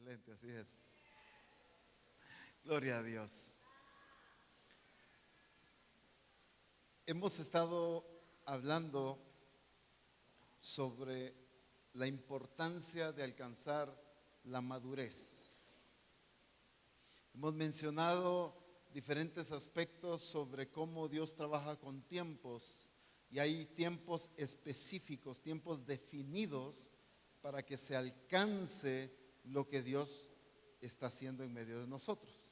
excelente, así es. Gloria a Dios. Hemos estado hablando sobre la importancia de alcanzar la madurez. Hemos mencionado diferentes aspectos sobre cómo Dios trabaja con tiempos, y hay tiempos específicos, tiempos definidos para que se alcance lo que Dios está haciendo en medio de nosotros.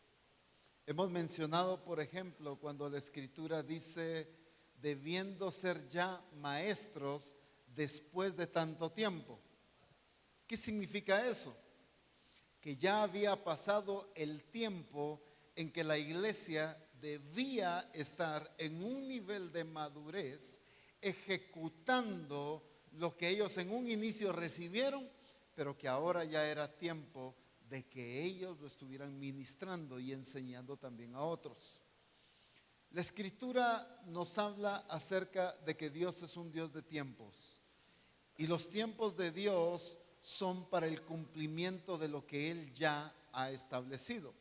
Hemos mencionado, por ejemplo, cuando la Escritura dice, debiendo ser ya maestros después de tanto tiempo. ¿Qué significa eso? Que ya había pasado el tiempo en que la iglesia debía estar en un nivel de madurez, ejecutando lo que ellos en un inicio recibieron, pero que ahora ya era tiempo de que ellos lo estuvieran ministrando y enseñando también a otros. La Escritura nos habla acerca de que Dios es un Dios de tiempos, y los tiempos de Dios son para el cumplimiento de lo que Él ya ha establecido.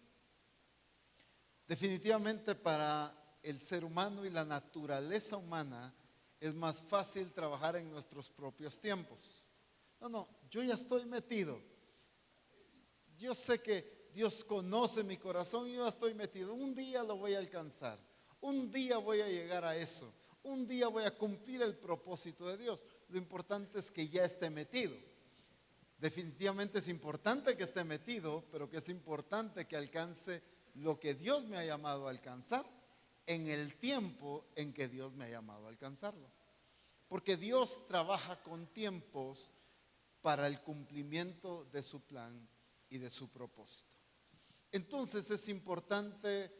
Definitivamente para el ser humano y la naturaleza humana es más fácil trabajar en nuestros propios tiempos. No, yo ya estoy metido. Yo sé que Dios conoce mi corazón y yo ya estoy metido. Un día lo voy a alcanzar. Un día voy a llegar a eso. Un día voy a cumplir el propósito de Dios. Lo importante es que ya esté metido. Definitivamente es importante que esté metido, pero que es importante que alcance lo que Dios me ha llamado a alcanzar en el tiempo en que Dios me ha llamado a alcanzarlo. Porque Dios trabaja con tiempos para el cumplimiento de su plan y de su propósito. Entonces es importante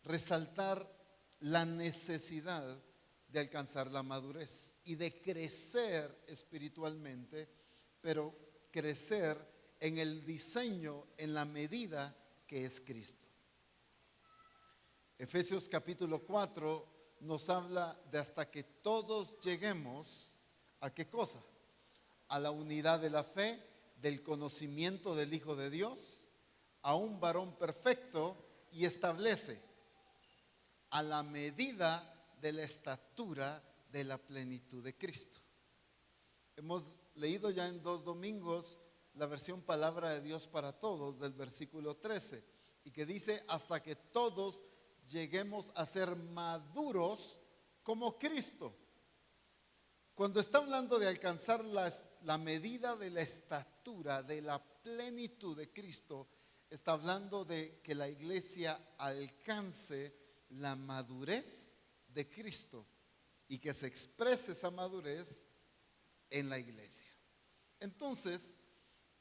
resaltar la necesidad de alcanzar la madurez y de crecer espiritualmente, pero crecer en el diseño, en la medida que es Cristo. Efesios capítulo 4 nos habla de hasta que todos lleguemos ¿a qué cosa? A la unidad de la fe, del conocimiento del Hijo de Dios, a un varón perfecto, y establece a la medida de la estatura de la plenitud de Cristo. Hemos leído ya en 2 domingos la versión Palabra de Dios para Todos del versículo 13, y que dice hasta que todos lleguemos a ser maduros como Cristo. Cuando está hablando de alcanzar la medida de la estatura, de la plenitud de Cristo, está hablando de que la iglesia alcance la madurez de Cristo y que se exprese esa madurez en la iglesia. Entonces,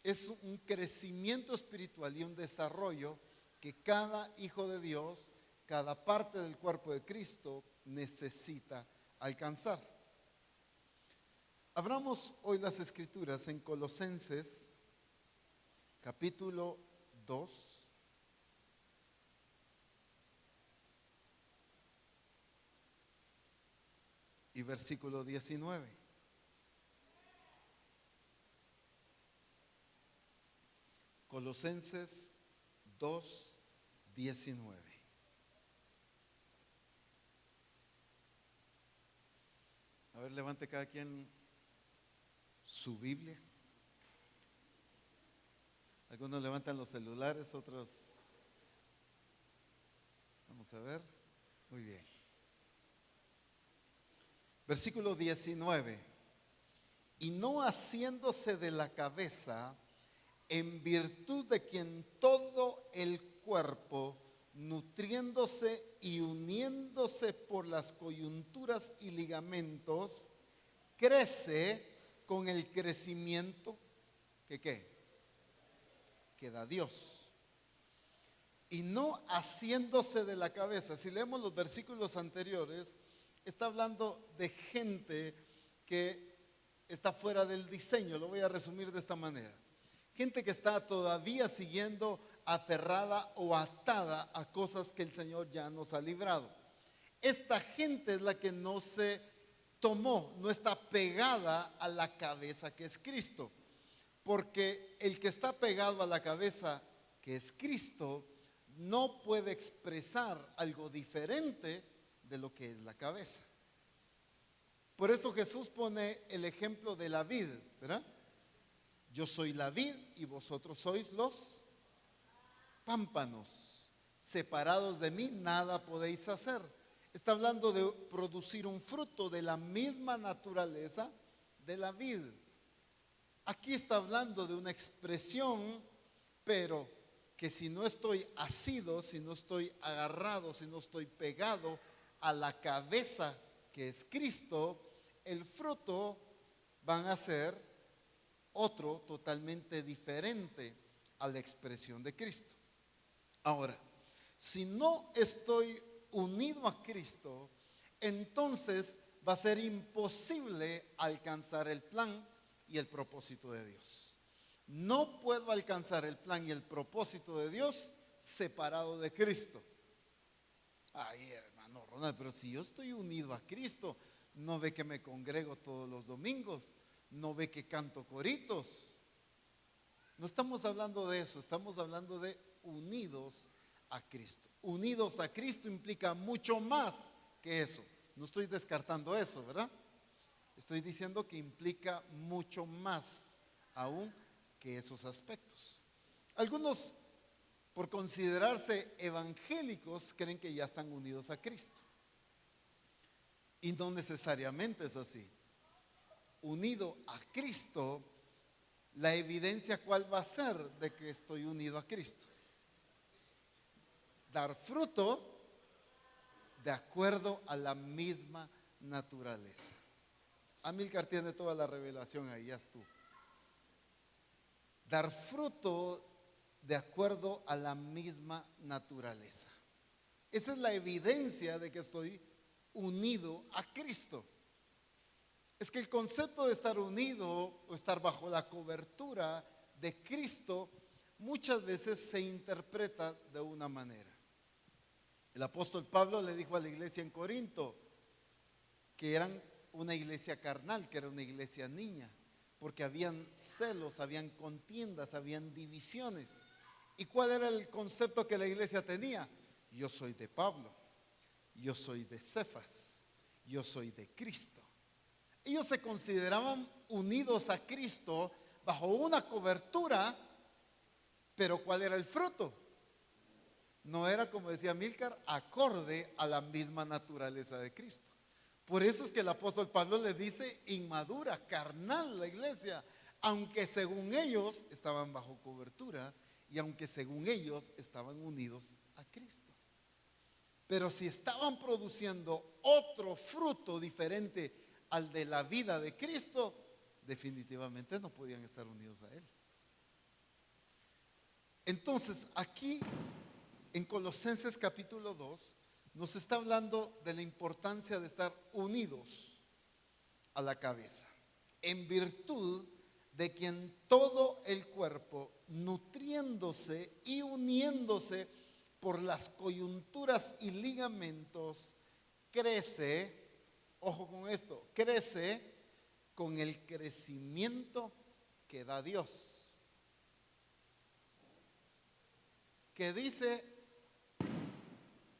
es un crecimiento espiritual y un desarrollo que cada hijo de Dios, cada parte del cuerpo de Cristo necesita alcanzar. Abramos hoy las escrituras en Colosenses capítulo 2. Y versículo 19. Colosenses 2, 19. A ver, levante cada quien su Biblia. Algunos levantan los celulares, otros... Vamos a ver. Muy bien. Versículo 19. Y no haciéndose de la cabeza, en virtud de quien todo el cuerpo, nutriéndose y uniéndose por las coyunturas y ligamentos, crece con el crecimiento que ¿qué? Que da Dios. Y no haciéndose de la cabeza. Si leemos los versículos anteriores, está hablando de gente que está fuera del diseño. Lo voy a resumir de esta manera. Gente que está todavía siguiendo aferrada o atada a cosas que el Señor ya nos ha librado. Esta gente es la que no se tomó, no está pegada a la cabeza que es Cristo. Porque el que está pegado a la cabeza, que es Cristo, no puede expresar algo diferente de lo que es la cabeza. Por eso Jesús pone el ejemplo de la vid, ¿verdad? Yo soy la vid y vosotros sois los pámpanos. Separados de mí nada podéis hacer. Está hablando de producir un fruto de la misma naturaleza de la vid. Aquí está hablando de una expresión, pero que si no estoy asido, si no estoy agarrado, si no estoy pegado a la cabeza que es Cristo, el fruto van a ser otro totalmente diferente a la expresión de Cristo. Ahora, si no estoy unido a Cristo, entonces va a ser imposible alcanzar el plan y el propósito de Dios. No puedo alcanzar el plan y el propósito de Dios separado de Cristo. Ay, hermano Ronald, pero si yo estoy unido a Cristo, no ve que me congrego todos los domingos, no ve que canto coritos. No estamos hablando de eso, estamos hablando de unidos a Cristo. Unidos a Cristo implica mucho más que eso. No estoy descartando eso, ¿verdad? Estoy diciendo que implica mucho más aún que esos aspectos. Algunos, por considerarse evangélicos, creen que ya están unidos a Cristo. Y no necesariamente es así. Unido a Cristo, la evidencia ¿cuál va a ser de que estoy unido a Cristo? Dar fruto de acuerdo a la misma naturaleza. Amílcar tiene toda la revelación ahí, ya estuvo. Dar fruto de acuerdo a la misma naturaleza. Esa es la evidencia de que estoy unido a Cristo. Es que el concepto de estar unido o estar bajo la cobertura de Cristo muchas veces se interpreta de una manera. El apóstol Pablo le dijo a la iglesia en Corinto que eran una iglesia carnal, que era una iglesia niña, porque habían celos, habían contiendas, habían divisiones. ¿Y cuál era el concepto que la iglesia tenía? Yo soy de Pablo, yo soy de Cefas, yo soy de Cristo. Ellos se consideraban unidos a Cristo bajo una cobertura, pero ¿cuál era el fruto? No era, como decía Amílcar, acorde a la misma naturaleza de Cristo. Por eso es que el apóstol Pablo le dice inmadura, carnal la iglesia, aunque según ellos estaban bajo cobertura y aunque según ellos estaban unidos a Cristo. Pero si estaban produciendo otro fruto diferente al de la vida de Cristo, definitivamente no podían estar unidos a Él. Entonces, aquí en Colosenses capítulo 2 nos está hablando de la importancia de estar unidos a la cabeza, en virtud de quien todo el cuerpo, nutriéndose y uniéndose por las coyunturas y ligamentos, crece, ojo con esto, crece con el crecimiento que da Dios. ¿Qué dice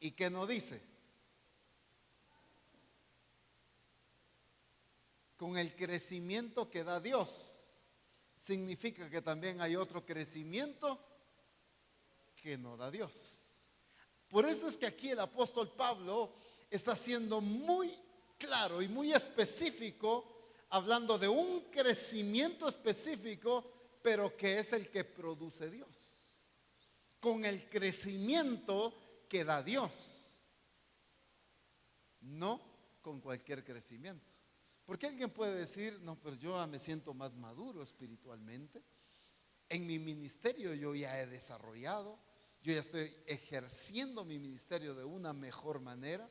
y qué no dice? Con el crecimiento que da Dios. Significa que también hay otro crecimiento que no da Dios. Por eso es que aquí el apóstol Pablo está siendo muy claro y muy específico, hablando de un crecimiento específico, pero que es el que produce Dios. Con el crecimiento que da Dios, no con cualquier crecimiento. Porque alguien puede decir, no, pero yo me siento más maduro espiritualmente. En mi ministerio yo ya he desarrollado, yo ya estoy ejerciendo mi ministerio de una mejor manera.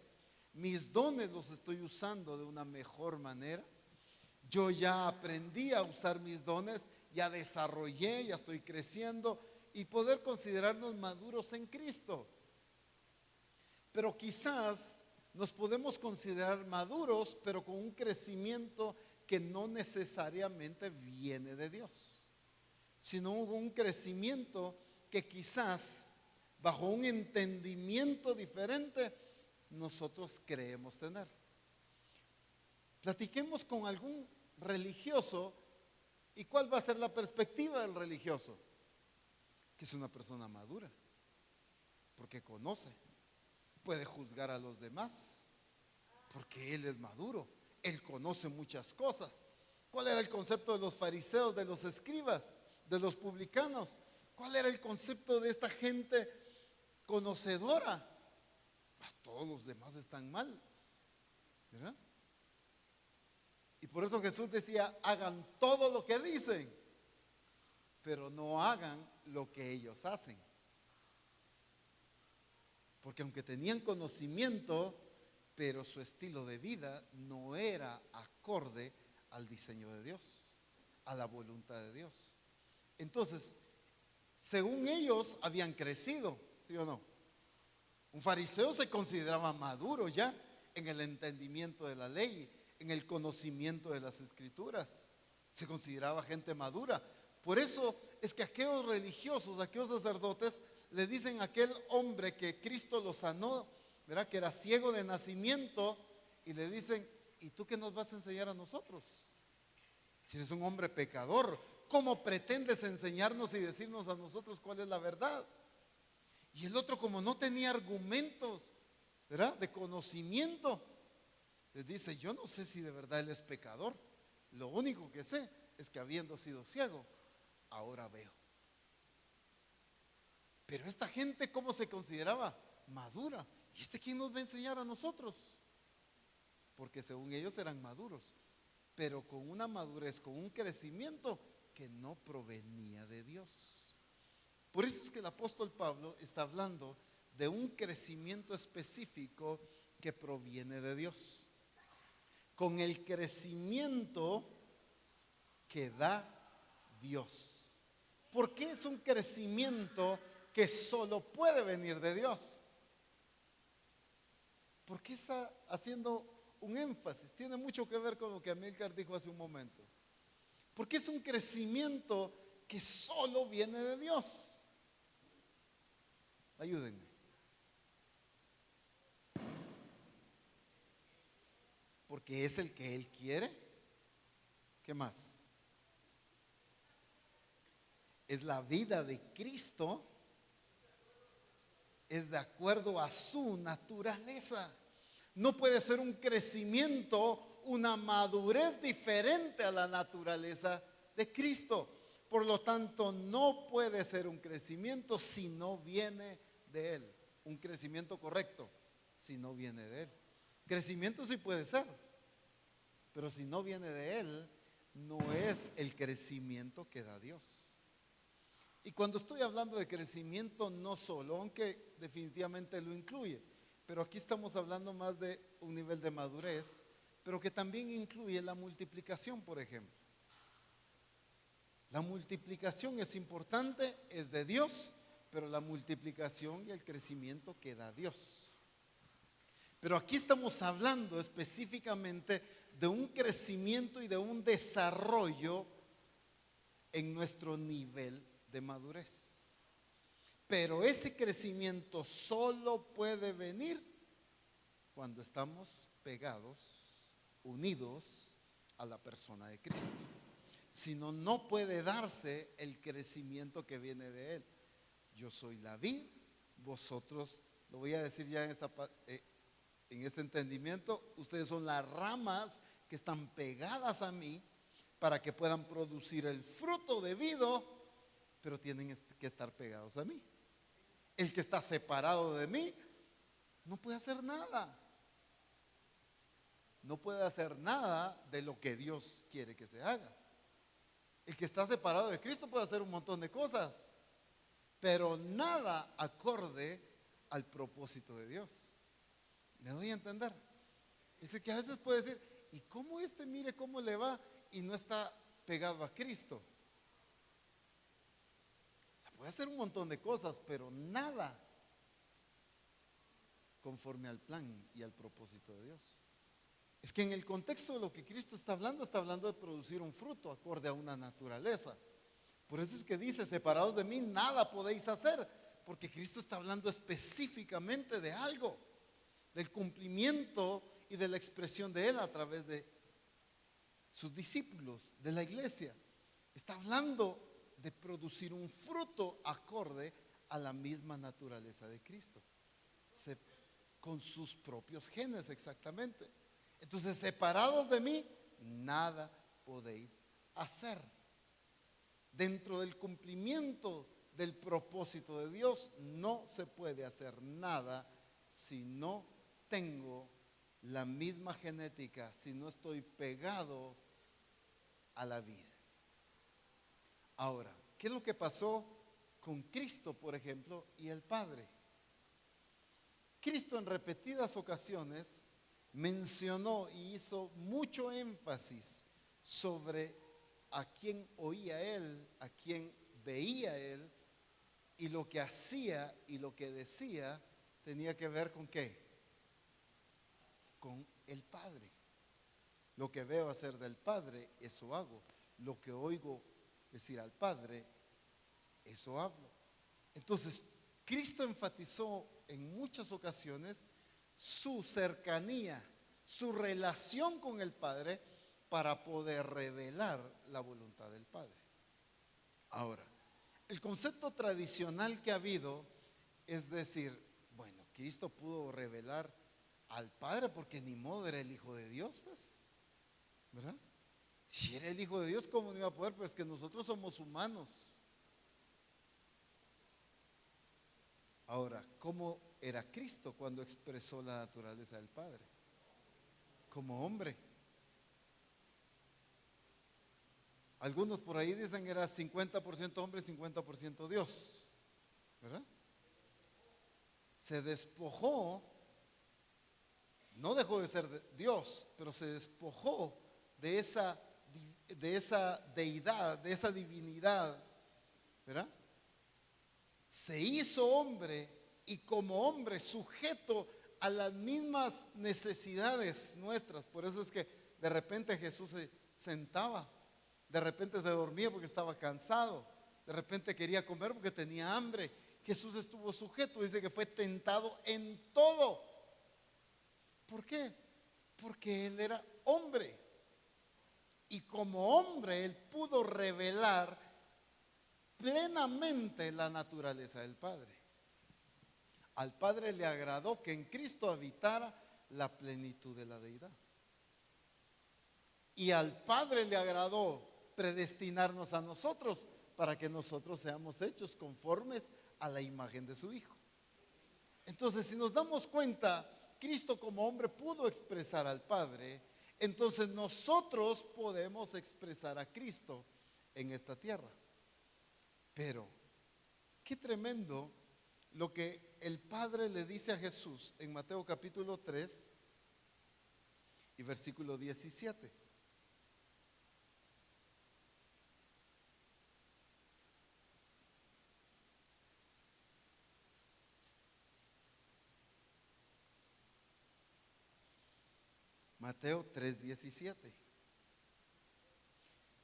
Mis dones los estoy usando de una mejor manera. Yo ya aprendí a usar mis dones, ya desarrollé, ya estoy creciendo y poder considerarnos maduros en Cristo. Pero quizás nos podemos considerar maduros, pero con un crecimiento que no necesariamente viene de Dios. sino hubo un crecimiento que quizás bajo un entendimiento diferente nosotros creemos tener. Platiquemos con algún religioso y cuál va a ser la perspectiva del religioso, que es una persona madura, porque conoce, puede juzgar a los demás, porque él es maduro, él conoce muchas cosas. ¿Cuál era el concepto de los fariseos, de los escribas, de los publicanos? ¿Cuál era el concepto de esta gente conocedora? Pues todos los demás están mal, ¿verdad? Y por eso Jesús decía, hagan todo lo que dicen, pero no hagan lo que ellos hacen. Porque aunque tenían conocimiento, pero su estilo de vida no era acorde al diseño de Dios, a la voluntad de Dios. Entonces, según ellos habían crecido, ¿sí o no? Un fariseo se consideraba maduro ya en el entendimiento de la ley, en el conocimiento de las escrituras. Se consideraba gente madura. Por eso es que aquellos religiosos, aquellos sacerdotes, le dicen a aquel hombre que Cristo lo sanó, ¿verdad? Que era ciego de nacimiento, y le dicen, ¿y tú qué nos vas a enseñar a nosotros? Si eres un hombre pecador, ¿cómo pretendes enseñarnos y decirnos a nosotros cuál es la verdad? Y el otro, como no tenía argumentos, ¿verdad?, de conocimiento, les dice, yo no sé si de verdad él es pecador. Lo único que sé es que habiendo sido ciego, ahora veo. Pero esta gente, ¿cómo se consideraba? Madura. ¿Y quién nos va a enseñar a nosotros? Porque según ellos eran maduros, pero con una madurez, con un crecimiento que no provenía de Dios. Por eso es que el apóstol Pablo está hablando de un crecimiento específico que proviene de Dios, con el crecimiento que da Dios. ¿Por qué es un crecimiento que solo puede venir de Dios? ¿Por qué está haciendo un énfasis? Tiene mucho que ver con lo que Amílcar dijo hace un momento. Porque es un crecimiento que solo viene de Dios. Ayúdenme. Porque es el que Él quiere. ¿Qué más? Es la vida de Cristo. Es de acuerdo a su naturaleza. No puede ser un crecimiento, una madurez diferente a la naturaleza de Cristo. Por lo tanto, no puede ser un crecimiento si no viene de Él. Un crecimiento correcto si no viene de Él. Crecimiento sí puede ser, pero si no viene de Él, no es el crecimiento que da Dios. Y cuando estoy hablando de crecimiento, no solo, aunque definitivamente lo incluye, pero aquí estamos hablando más de un nivel de madurez, pero que también incluye la multiplicación, por ejemplo. La multiplicación es importante, es de Dios, pero la multiplicación y el crecimiento que da Dios. Pero aquí estamos hablando específicamente de un crecimiento y de un desarrollo en nuestro nivel de madurez. Pero ese crecimiento solo puede venir cuando estamos pegados, unidos a la persona de Cristo. Si no, no puede darse el crecimiento que viene de Él. Yo soy la vid, vosotros, lo voy a decir ya en este entendimiento, ustedes son las ramas que están pegadas a mí para que puedan producir el fruto debido, pero tienen que estar pegados a mí. El que está separado de mí no puede hacer nada. No puede hacer nada de lo que Dios quiere que se haga. El que está separado de Cristo puede hacer un montón de cosas, pero nada acorde al propósito de Dios. ¿Me doy a entender? Dice que a veces puede decir, ¿y cómo mire cómo le va y no está pegado a Cristo? O sea, puede hacer un montón de cosas, pero nada conforme al plan y al propósito de Dios. Es que en el contexto de lo que Cristo está hablando de producir un fruto acorde a una naturaleza. Por eso es que dice, separados de mí nada podéis hacer, porque Cristo está hablando específicamente de algo, del cumplimiento y de la expresión de Él a través de sus discípulos, de la iglesia. Está hablando de producir un fruto acorde a la misma naturaleza de Cristo, con sus propios genes exactamente. Entonces, separados de mí, nada podéis hacer. Dentro del cumplimiento del propósito de Dios, no se puede hacer nada si no tengo la misma genética, si no estoy pegado a la vida. Ahora, ¿qué es lo que pasó con Cristo, por ejemplo, y el Padre? Cristo en repetidas ocasiones mencionó y hizo mucho énfasis sobre a quién oía Él, a quién veía Él, y lo que hacía y lo que decía tenía que ver con ¿qué? Con el Padre. Lo que veo hacer del Padre, eso hago. Lo que oigo decir al Padre, eso hablo. Entonces, Cristo enfatizó en muchas ocasiones su cercanía, su relación con el Padre para poder revelar la voluntad del Padre. Ahora, el concepto tradicional que ha habido es decir, bueno, Cristo pudo revelar al Padre porque ni modo era el Hijo de Dios, pues, ¿verdad? Si era el Hijo de Dios, ¿cómo no iba a poder? Pero es que nosotros somos humanos. Ahora, ¿cómo era Cristo cuando expresó la naturaleza del Padre? Como hombre. Algunos por ahí dicen que era 50% hombre, 50% Dios, ¿verdad? Se despojó, no dejó de ser Dios, pero se despojó de esa deidad, de esa divinidad, ¿verdad? Se hizo hombre y como hombre sujeto a las mismas necesidades nuestras. Por eso es que de repente Jesús se sentaba, de repente se dormía porque estaba cansado, de repente quería comer porque tenía hambre. Jesús estuvo sujeto, dice que fue tentado en todo. ¿Por qué? Porque Él era hombre. Y como hombre Él pudo revelar plenamente la naturaleza del Padre. Al Padre le agradó que en Cristo habitara la plenitud de la deidad. Y al Padre le agradó predestinarnos a nosotros para que nosotros seamos hechos conformes a la imagen de su Hijo. Entonces, si nos damos cuenta, Cristo como hombre pudo expresar al Padre, entonces nosotros podemos expresar a Cristo en esta tierra. Pero, qué tremendo lo que el Padre le dice a Jesús en Mateo capítulo 3 y versículo 17. Mateo 3:17.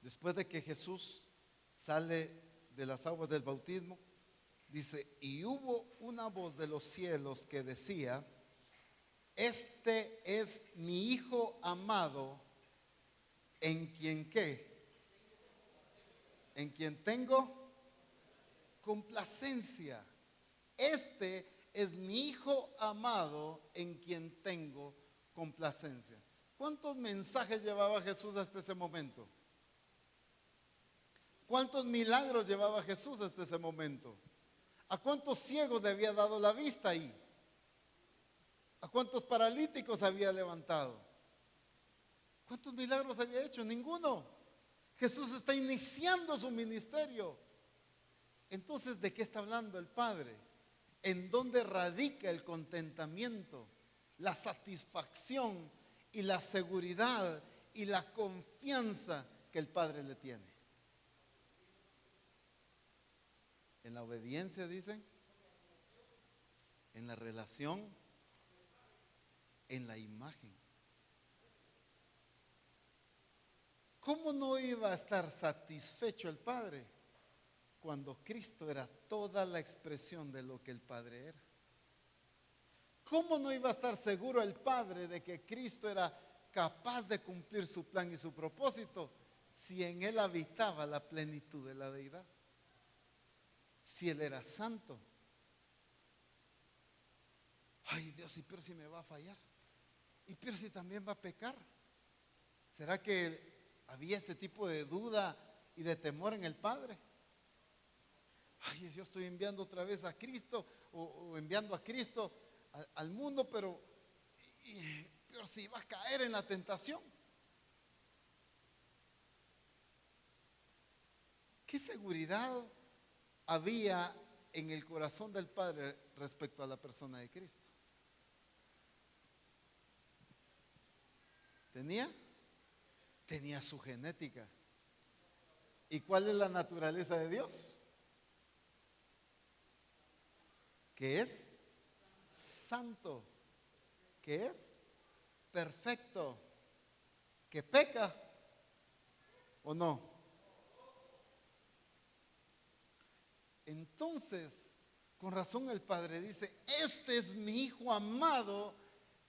Después de que Jesús sale de las aguas del bautismo, dice, y hubo una voz de los cielos que decía, este es mi Hijo amado, en quien ¿qué? En quien tengo complacencia. Este es mi Hijo amado, en quien tengo complacencia. ¿Cuántos mensajes llevaba Jesús hasta ese momento? ¿Cuántos milagros llevaba Jesús hasta ese momento? ¿A cuántos ciegos le había dado la vista ahí? ¿A cuántos paralíticos había levantado? ¿Cuántos milagros había hecho? Ninguno. Jesús está iniciando su ministerio. Entonces, ¿de qué está hablando el Padre? ¿En dónde radica el contentamiento, la satisfacción y la seguridad y la confianza que el Padre le tiene? En la obediencia, dicen, en la relación, en la imagen. ¿Cómo no iba a estar satisfecho el Padre? cuando Cristo era toda la expresión de lo que el Padre era? ¿Cómo no iba a estar seguro el Padre de que Cristo era capaz de cumplir su plan y su propósito si en Él habitaba la plenitud de la deidad? Si Él era santo. Ay, Dios, y pero si me va a fallar, y pero si también va a pecar. ¿Será que había este tipo de duda y de temor en el Padre? Ay, yo estoy enviando otra vez a Cristo o enviando a Cristo al mundo, pero si va a caer en la tentación. ¿Qué seguridad había en el corazón del Padre respecto a la persona de Cristo? Tenía su genética. ¿Y cuál es la naturaleza de Dios? Que es santo, que es perfecto, que peca o no. Entonces, con razón el Padre dice: este es mi Hijo amado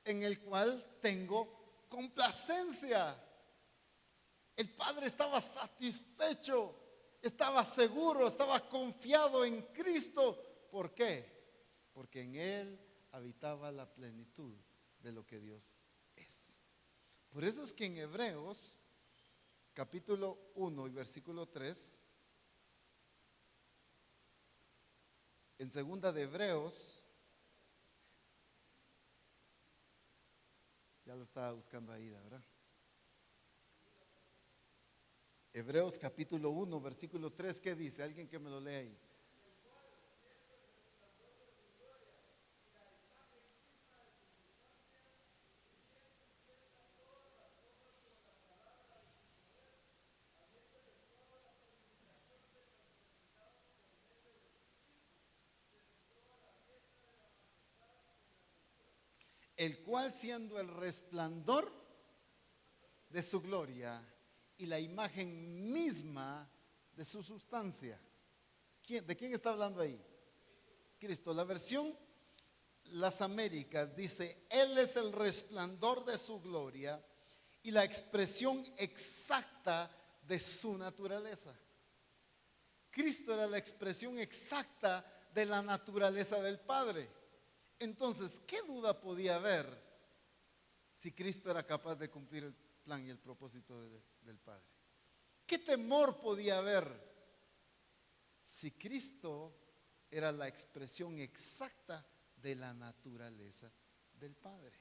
en el cual tengo complacencia. El Padre estaba satisfecho, estaba seguro, estaba confiado en Cristo. ¿Por qué? Porque en Él habitaba la plenitud de lo que Dios es. Por eso es que en Hebreos capítulo 1 y versículo 3, en segunda de Hebreos, ya lo estaba buscando ahí, ¿verdad? Hebreos capítulo 1, versículo 3, ¿qué dice? Alguien que me lo lea ahí. El cual, siendo el resplandor de su gloria y la imagen misma de su sustancia. ¿De quién está hablando ahí? Cristo. La versión Las Américas dice: Él es el resplandor de su gloria y la expresión exacta de su naturaleza. Cristo era la expresión exacta de la naturaleza del Padre. Entonces, ¿qué duda podía haber si Cristo era capaz de cumplir el plan y el propósito del Padre? ¿Qué temor podía haber si Cristo era la expresión exacta de la naturaleza del Padre?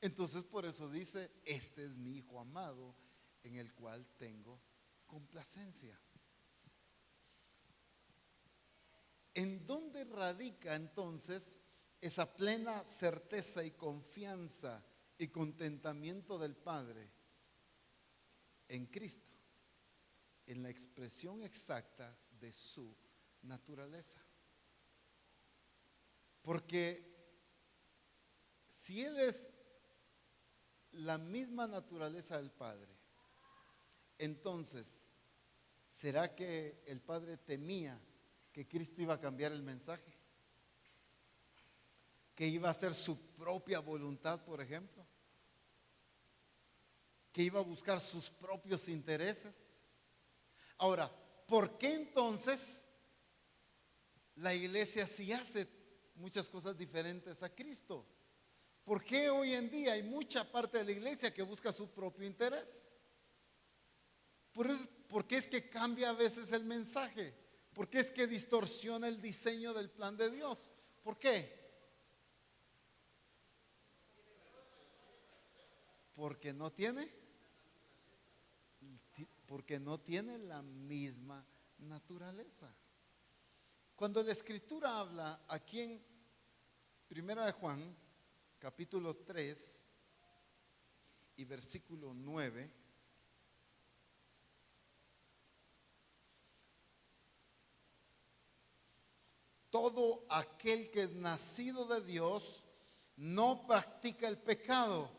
Entonces, por eso dice: este es mi Hijo amado en el cual tengo complacencia. ¿En dónde radica entonces esa plena certeza y confianza y contentamiento del Padre? En Cristo, en la expresión exacta de su naturaleza. Porque si Él es la misma naturaleza del Padre, entonces, ¿será que el Padre temía que Cristo iba a cambiar el mensaje? ¿Que iba a hacer su propia voluntad, por ejemplo? ¿Que iba a buscar sus propios intereses? Ahora, ¿por qué entonces la iglesia sí hace muchas cosas diferentes a Cristo? ¿Por qué hoy en día hay mucha parte de la iglesia que busca su propio interés? ¿Por qué es que cambia a veces el mensaje? ¿Por qué es que distorsiona el diseño del plan de Dios? ¿Por qué? Porque no tiene la misma naturaleza. Cuando la Escritura habla aquí en Primera de Juan, capítulo 3 y versículo 9, todo aquel que es nacido de Dios no practica el pecado,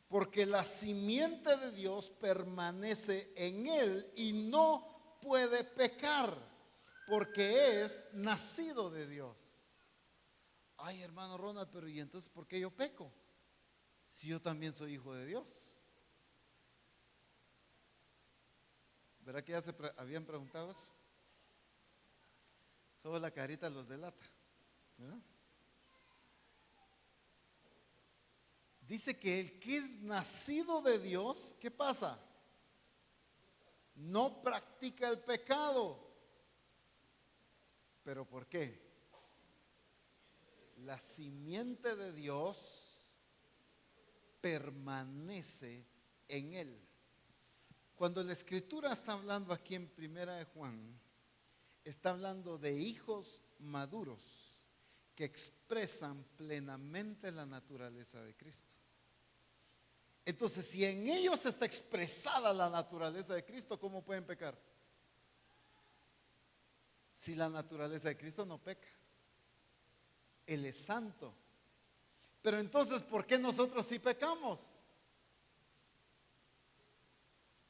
porque la simiente de Dios permanece en él y no puede pecar, porque es nacido de Dios. Ay, hermano Ronald, pero ¿y entonces por qué yo peco? Si yo también soy hijo de Dios. ¿Verdad que ya habían preguntado eso? Solo la carita los delata, ¿verdad? Dice que el que es nacido de Dios, ¿qué pasa? No practica el pecado. ¿Pero por qué? La simiente de Dios permanece en él. Cuando la escritura está hablando aquí en Primera de Juan, está hablando de hijos maduros que expresan plenamente la naturaleza de Cristo. Entonces, si en ellos está expresada la naturaleza de Cristo, ¿cómo pueden pecar? Si la naturaleza de Cristo no peca, Él es santo. Pero entonces, ¿por qué nosotros sí pecamos?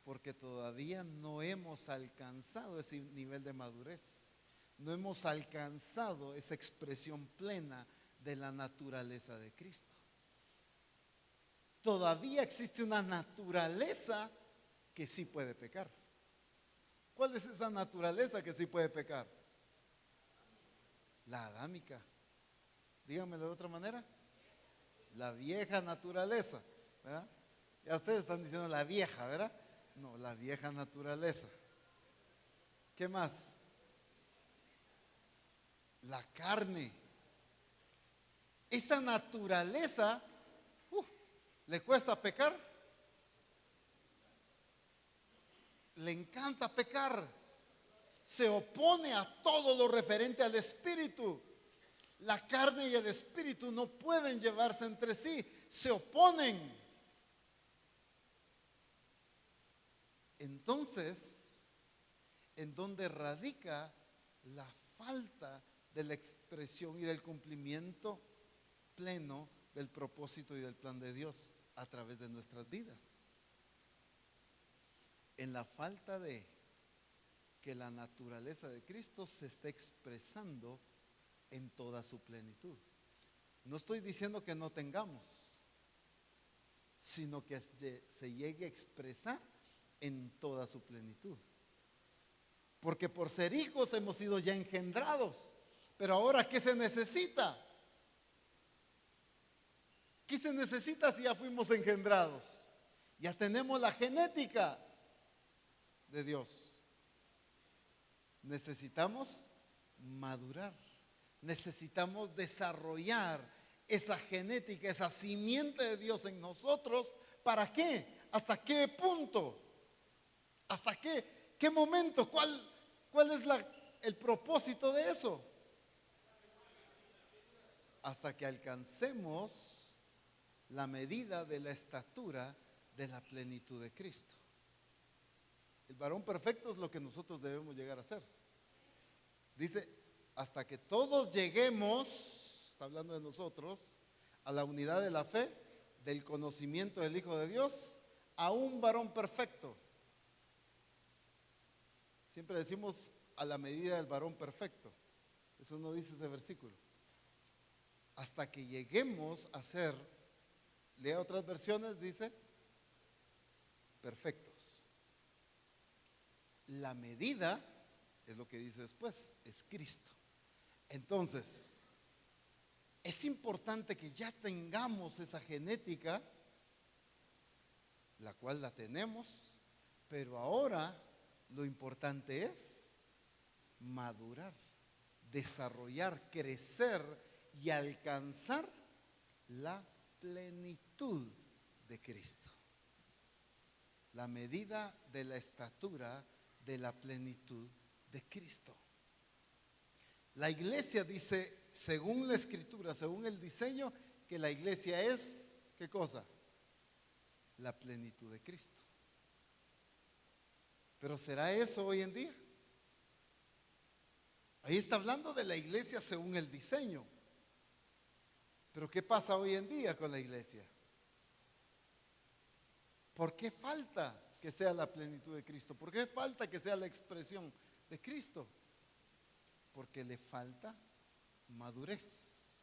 Porque todavía no hemos alcanzado ese nivel de madurez. No hemos alcanzado esa expresión plena de la naturaleza de Cristo. Todavía existe una naturaleza que sí puede pecar. ¿Cuál es esa naturaleza que sí puede pecar? La adámica. Díganmelo de otra manera. La vieja naturaleza, ¿verdad? Ya ustedes están diciendo la vieja, ¿verdad? No, la vieja naturaleza. ¿Qué más? La carne. Esa naturaleza, ¿le cuesta pecar? Le encanta pecar. Se opone a todo lo referente al espíritu. La carne y el espíritu no pueden llevarse entre sí, se oponen. Entonces, ¿en dónde radica la falta de la expresión y del cumplimiento pleno del propósito y del plan de Dios a través de nuestras vidas? En la falta de que la naturaleza de Cristo se esté expresando en toda su plenitud. No estoy diciendo que no tengamos, sino que se llegue a expresar en toda su plenitud. Porque por ser hijos hemos sido ya engendrados. Pero ahora, ¿qué se necesita? ¿Qué se necesita si ya fuimos engendrados? Ya tenemos la genética de Dios. Necesitamos madurar. Necesitamos desarrollar esa genética, esa simiente de Dios en nosotros. ¿Para qué? ¿Hasta qué punto? ¿Hasta qué momento? ¿Cuál es el propósito de eso? Hasta que alcancemos la medida de la estatura de la plenitud de Cristo. El varón perfecto es lo que nosotros debemos llegar a ser. Dice, hasta que todos lleguemos, está hablando de nosotros, a la unidad de la fe, del conocimiento del Hijo de Dios, a un varón perfecto. Siempre decimos a la medida del varón perfecto. Eso no dice ese versículo. Hasta que lleguemos a ser, lea otras versiones, dice, perfectos. La medida, es lo que dice después, es Cristo. Entonces, es importante que ya tengamos esa genética, la cual la tenemos, pero ahora lo importante es madurar, desarrollar, crecer y alcanzar la plenitud de Cristo. La medida de la estatura de la plenitud de Cristo. La iglesia dice, según la escritura, según el diseño, que la iglesia es, ¿qué cosa? La plenitud de Cristo. Pero ¿será eso hoy en día? Ahí está hablando de la iglesia según el diseño. Pero ¿qué pasa hoy en día con la iglesia? ¿Por qué falta que sea la plenitud de Cristo? ¿Por qué falta que sea la expresión de Cristo? Porque le falta madurez,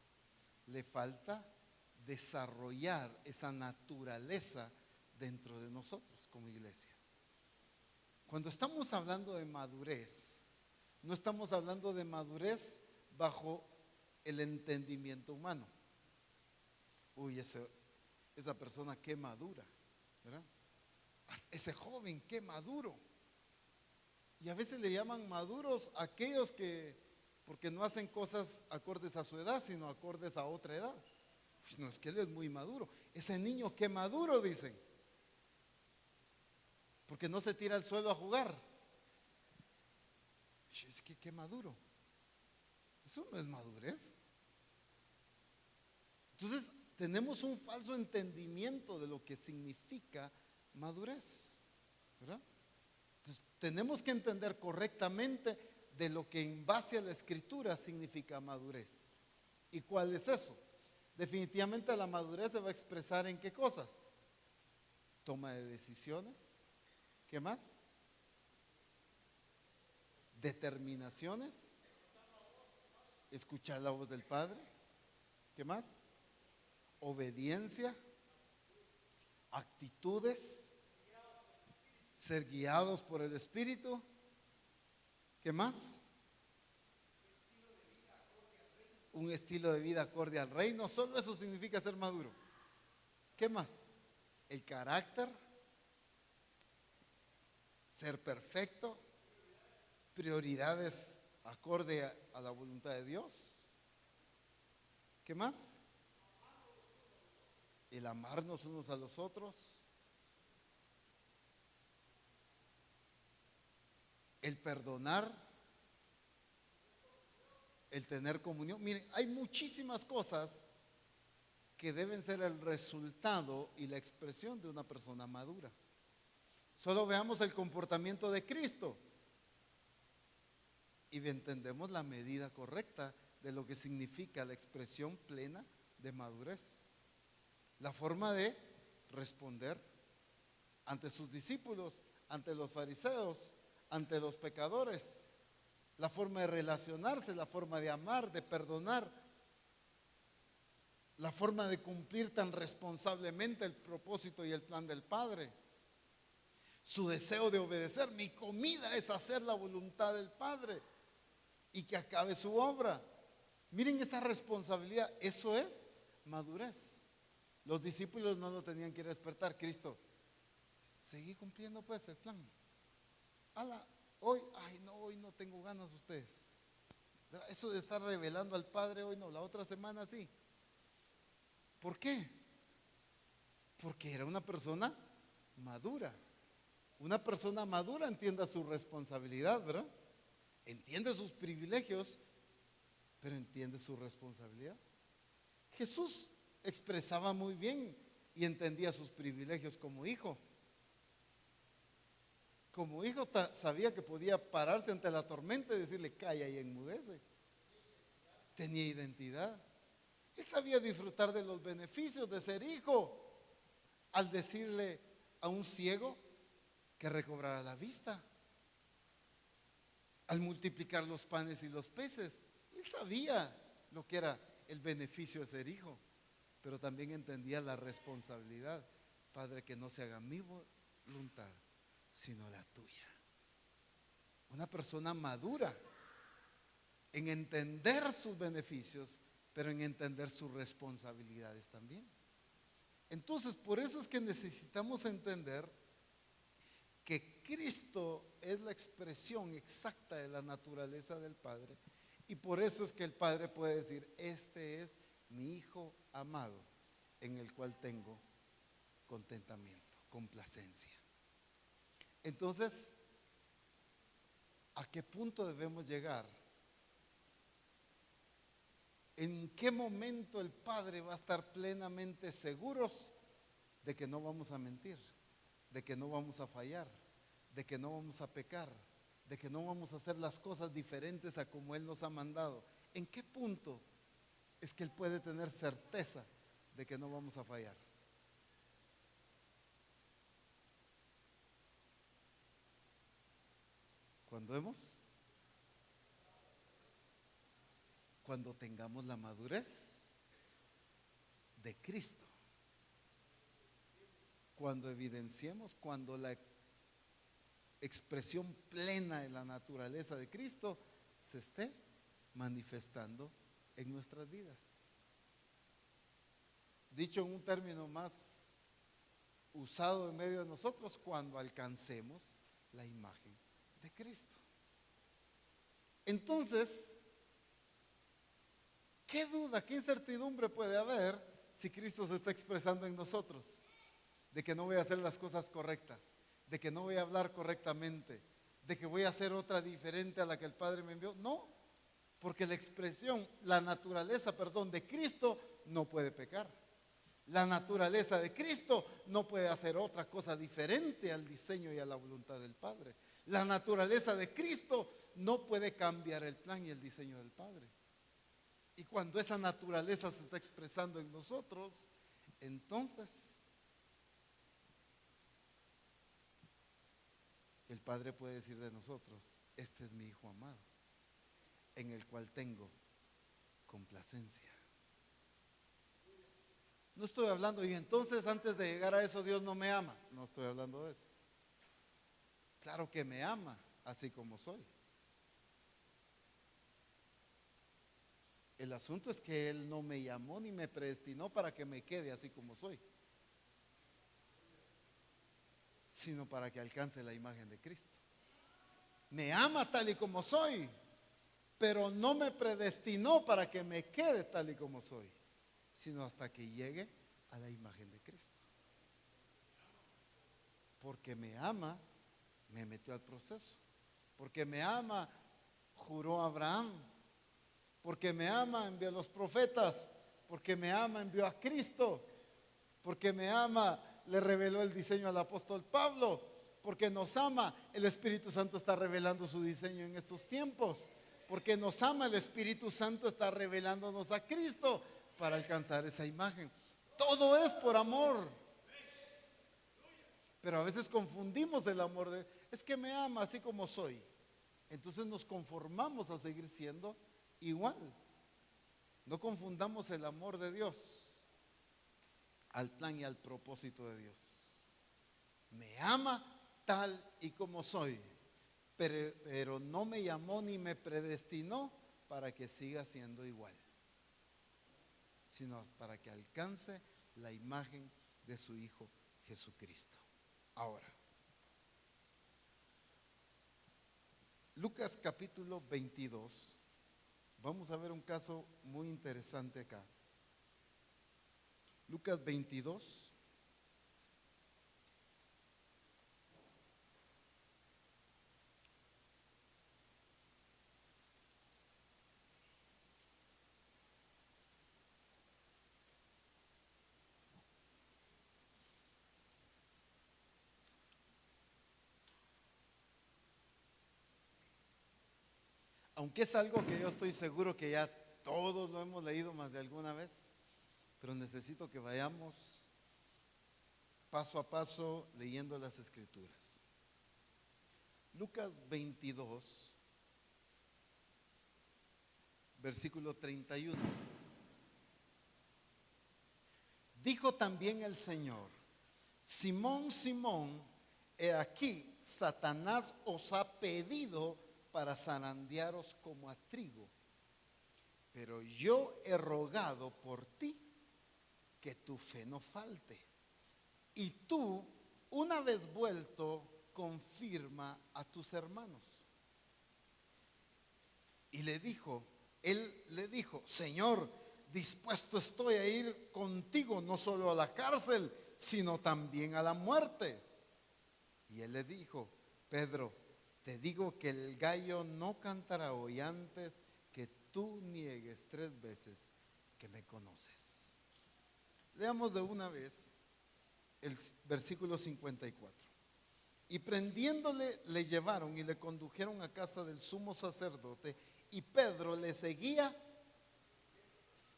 le falta desarrollar esa naturaleza dentro de nosotros como iglesia. Cuando estamos hablando de madurez, no estamos hablando de madurez bajo el entendimiento humano. Uy, esa persona qué madura, ¿verdad? Ese joven qué maduro. Y a veces le llaman maduros a aquellos que, porque no hacen cosas acordes a su edad, sino acordes a otra edad. Pues no, es que él es muy maduro. Ese niño qué maduro, dicen. Porque no se tira al suelo a jugar. Es que qué maduro. Eso no es madurez. Entonces, tenemos un falso entendimiento de lo que significa madurez, ¿verdad? Entonces, tenemos que entender correctamente de lo que en base a la escritura significa madurez. ¿Y cuál es eso? Definitivamente la madurez se va a expresar en qué cosas: toma de decisiones, ¿qué más? Determinaciones, escuchar la voz del Padre, ¿qué más? Obediencia, actitudes, ser guiados por el Espíritu, ¿qué más? Un estilo de vida acorde al reino. Solo eso significa ser maduro. ¿Qué más? El carácter, ser perfecto, prioridades acorde a la voluntad de Dios. ¿Qué más? El amarnos unos a los otros, el perdonar, el tener comunión. Miren, hay muchísimas cosas que deben ser el resultado y la expresión de una persona madura. Solo veamos el comportamiento de Cristo y entendemos la medida correcta de lo que significa la expresión plena de madurez. La forma de responder ante sus discípulos, ante los fariseos, ante los pecadores. La forma de relacionarse, la forma de amar, de perdonar. La forma de cumplir tan responsablemente el propósito y el plan del Padre. Su deseo de obedecer. Mi comida es hacer la voluntad del Padre y que acabe su obra. Miren esa responsabilidad. Eso es madurez. Los discípulos no lo tenían que despertar. Cristo, seguí cumpliendo pues el plan. Hoy no tengo ganas ustedes. Eso de estar revelando al Padre hoy no, la otra semana sí. ¿Por qué? Porque era una persona madura. Una persona madura entiende su responsabilidad, ¿verdad? Entiende sus privilegios, pero entiende su responsabilidad. Jesús expresaba muy bien y entendía sus privilegios como hijo. Como hijo sabía que podía pararse ante la tormenta y decirle calla y enmudece. Tenía identidad. Él sabía disfrutar de los beneficios de ser hijo al decirle a un ciego que recobrara la vista, al multiplicar los panes y los peces. Él sabía lo que era el beneficio de ser hijo, pero también entendía la responsabilidad. Padre, que no se haga mi voluntad, sino la tuya. Una persona madura en entender sus beneficios, pero en entender sus responsabilidades también. Entonces, por eso es que necesitamos entender que Cristo es la expresión exacta de la naturaleza del Padre, y por eso es que el Padre puede decir: este es mi Hijo amado, en el cual tengo contentamiento, complacencia. Entonces, ¿a qué punto debemos llegar? ¿En qué momento el Padre va a estar plenamente seguros de que no vamos a mentir, de que no vamos a fallar, de que no vamos a pecar, de que no vamos a hacer las cosas diferentes a como Él nos ha mandado? ¿En qué punto es que Él puede tener certeza de que no vamos a fallar? Cuando hemos Cuando tengamos la madurez de Cristo, cuando evidenciemos, cuando la expresión plena de la naturaleza de Cristo se esté manifestando en nuestras vidas. Dicho en un término más usado en medio de nosotros, cuando alcancemos la imagen de Cristo. Entonces, ¿qué duda, qué incertidumbre puede haber si Cristo se está expresando en nosotros? De que no voy a hacer las cosas correctas, de que no voy a hablar correctamente, de que voy a hacer otra diferente a la que el Padre me envió. No, porque la expresión, la naturaleza, de Cristo no puede pecar. La naturaleza de Cristo no puede hacer otra cosa diferente al diseño y a la voluntad del Padre. La naturaleza de Cristo no puede cambiar el plan y el diseño del Padre. Y cuando esa naturaleza se está expresando en nosotros, entonces el Padre puede decir de nosotros: este es mi Hijo amado, en el cual tengo complacencia. No estoy hablando, y entonces antes de llegar a eso Dios no me ama. No estoy hablando de eso. Claro que me ama, así como soy. El asunto es que Él no me llamó ni me predestinó para que me quede así como soy, sino para que alcance la imagen de Cristo. Me ama tal y como soy, pero no me predestinó para que me quede tal y como soy, sino hasta que llegue a la imagen de Cristo. Porque me ama, me metió al proceso. Porque me ama, juró a Abraham. Porque me ama, envió a los profetas. Porque me ama, envió a Cristo. Porque me ama, le reveló el diseño al apóstol Pablo. Porque nos ama, el Espíritu Santo está revelando su diseño en estos tiempos. Porque nos ama, el Espíritu Santo está revelándonos a Cristo para alcanzar esa imagen. Todo es por amor. Pero a veces confundimos el amor de, es que me ama así como soy. Entonces nos conformamos a seguir siendo igual. No confundamos el amor de Dios al plan y al propósito de Dios. Me ama tal y como soy, pero no me llamó ni me predestinó para que siga siendo igual, sino para que alcance la imagen de su Hijo Jesucristo. Ahora, Lucas capítulo 22, vamos a ver un caso muy interesante acá. Lucas 22. Aunque es algo que yo estoy seguro que ya todos lo hemos leído más de alguna vez, pero necesito que vayamos paso a paso leyendo las Escrituras. Lucas 22, versículo 31. Dijo también el Señor: Simón, Simón, he aquí, Satanás os ha pedido para zarandearos como a trigo, pero yo he rogado por ti que tu fe no falte, y tú, una vez vuelto, confirma a tus hermanos. Y él le dijo: Señor, dispuesto estoy a ir contigo no solo a la cárcel, sino también a la muerte. Y él le dijo: Pedro, te digo que el gallo no cantará hoy antes que tú niegues 3 veces que me conoces. Leamos de una vez el versículo 54. Y prendiéndole, le llevaron y le condujeron a casa del sumo sacerdote, y Pedro le seguía.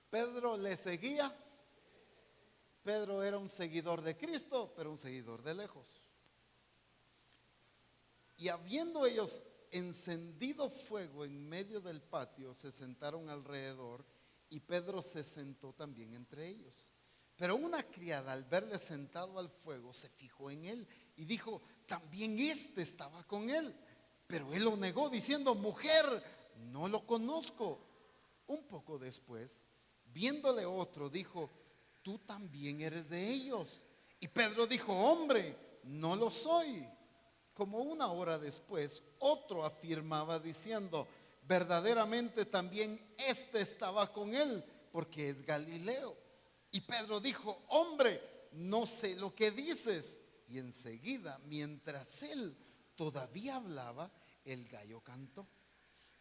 Pedro le seguía. Pedro era un seguidor de Cristo, pero un seguidor de lejos. Y habiendo ellos encendido fuego en medio del patio, se sentaron alrededor y Pedro se sentó también entre ellos. Pero una criada, al verle sentado al fuego, se fijó en él y dijo: también este estaba con él. Pero él lo negó diciendo: mujer, no lo conozco. Un poco después, viéndole otro, dijo: tú también eres de ellos. Y Pedro dijo: hombre, no lo soy. Como una hora después, otro afirmaba diciendo: verdaderamente también este estaba con él, porque es Galileo. Y Pedro dijo: hombre, no sé lo que dices. Y enseguida, mientras él todavía hablaba, el gallo cantó.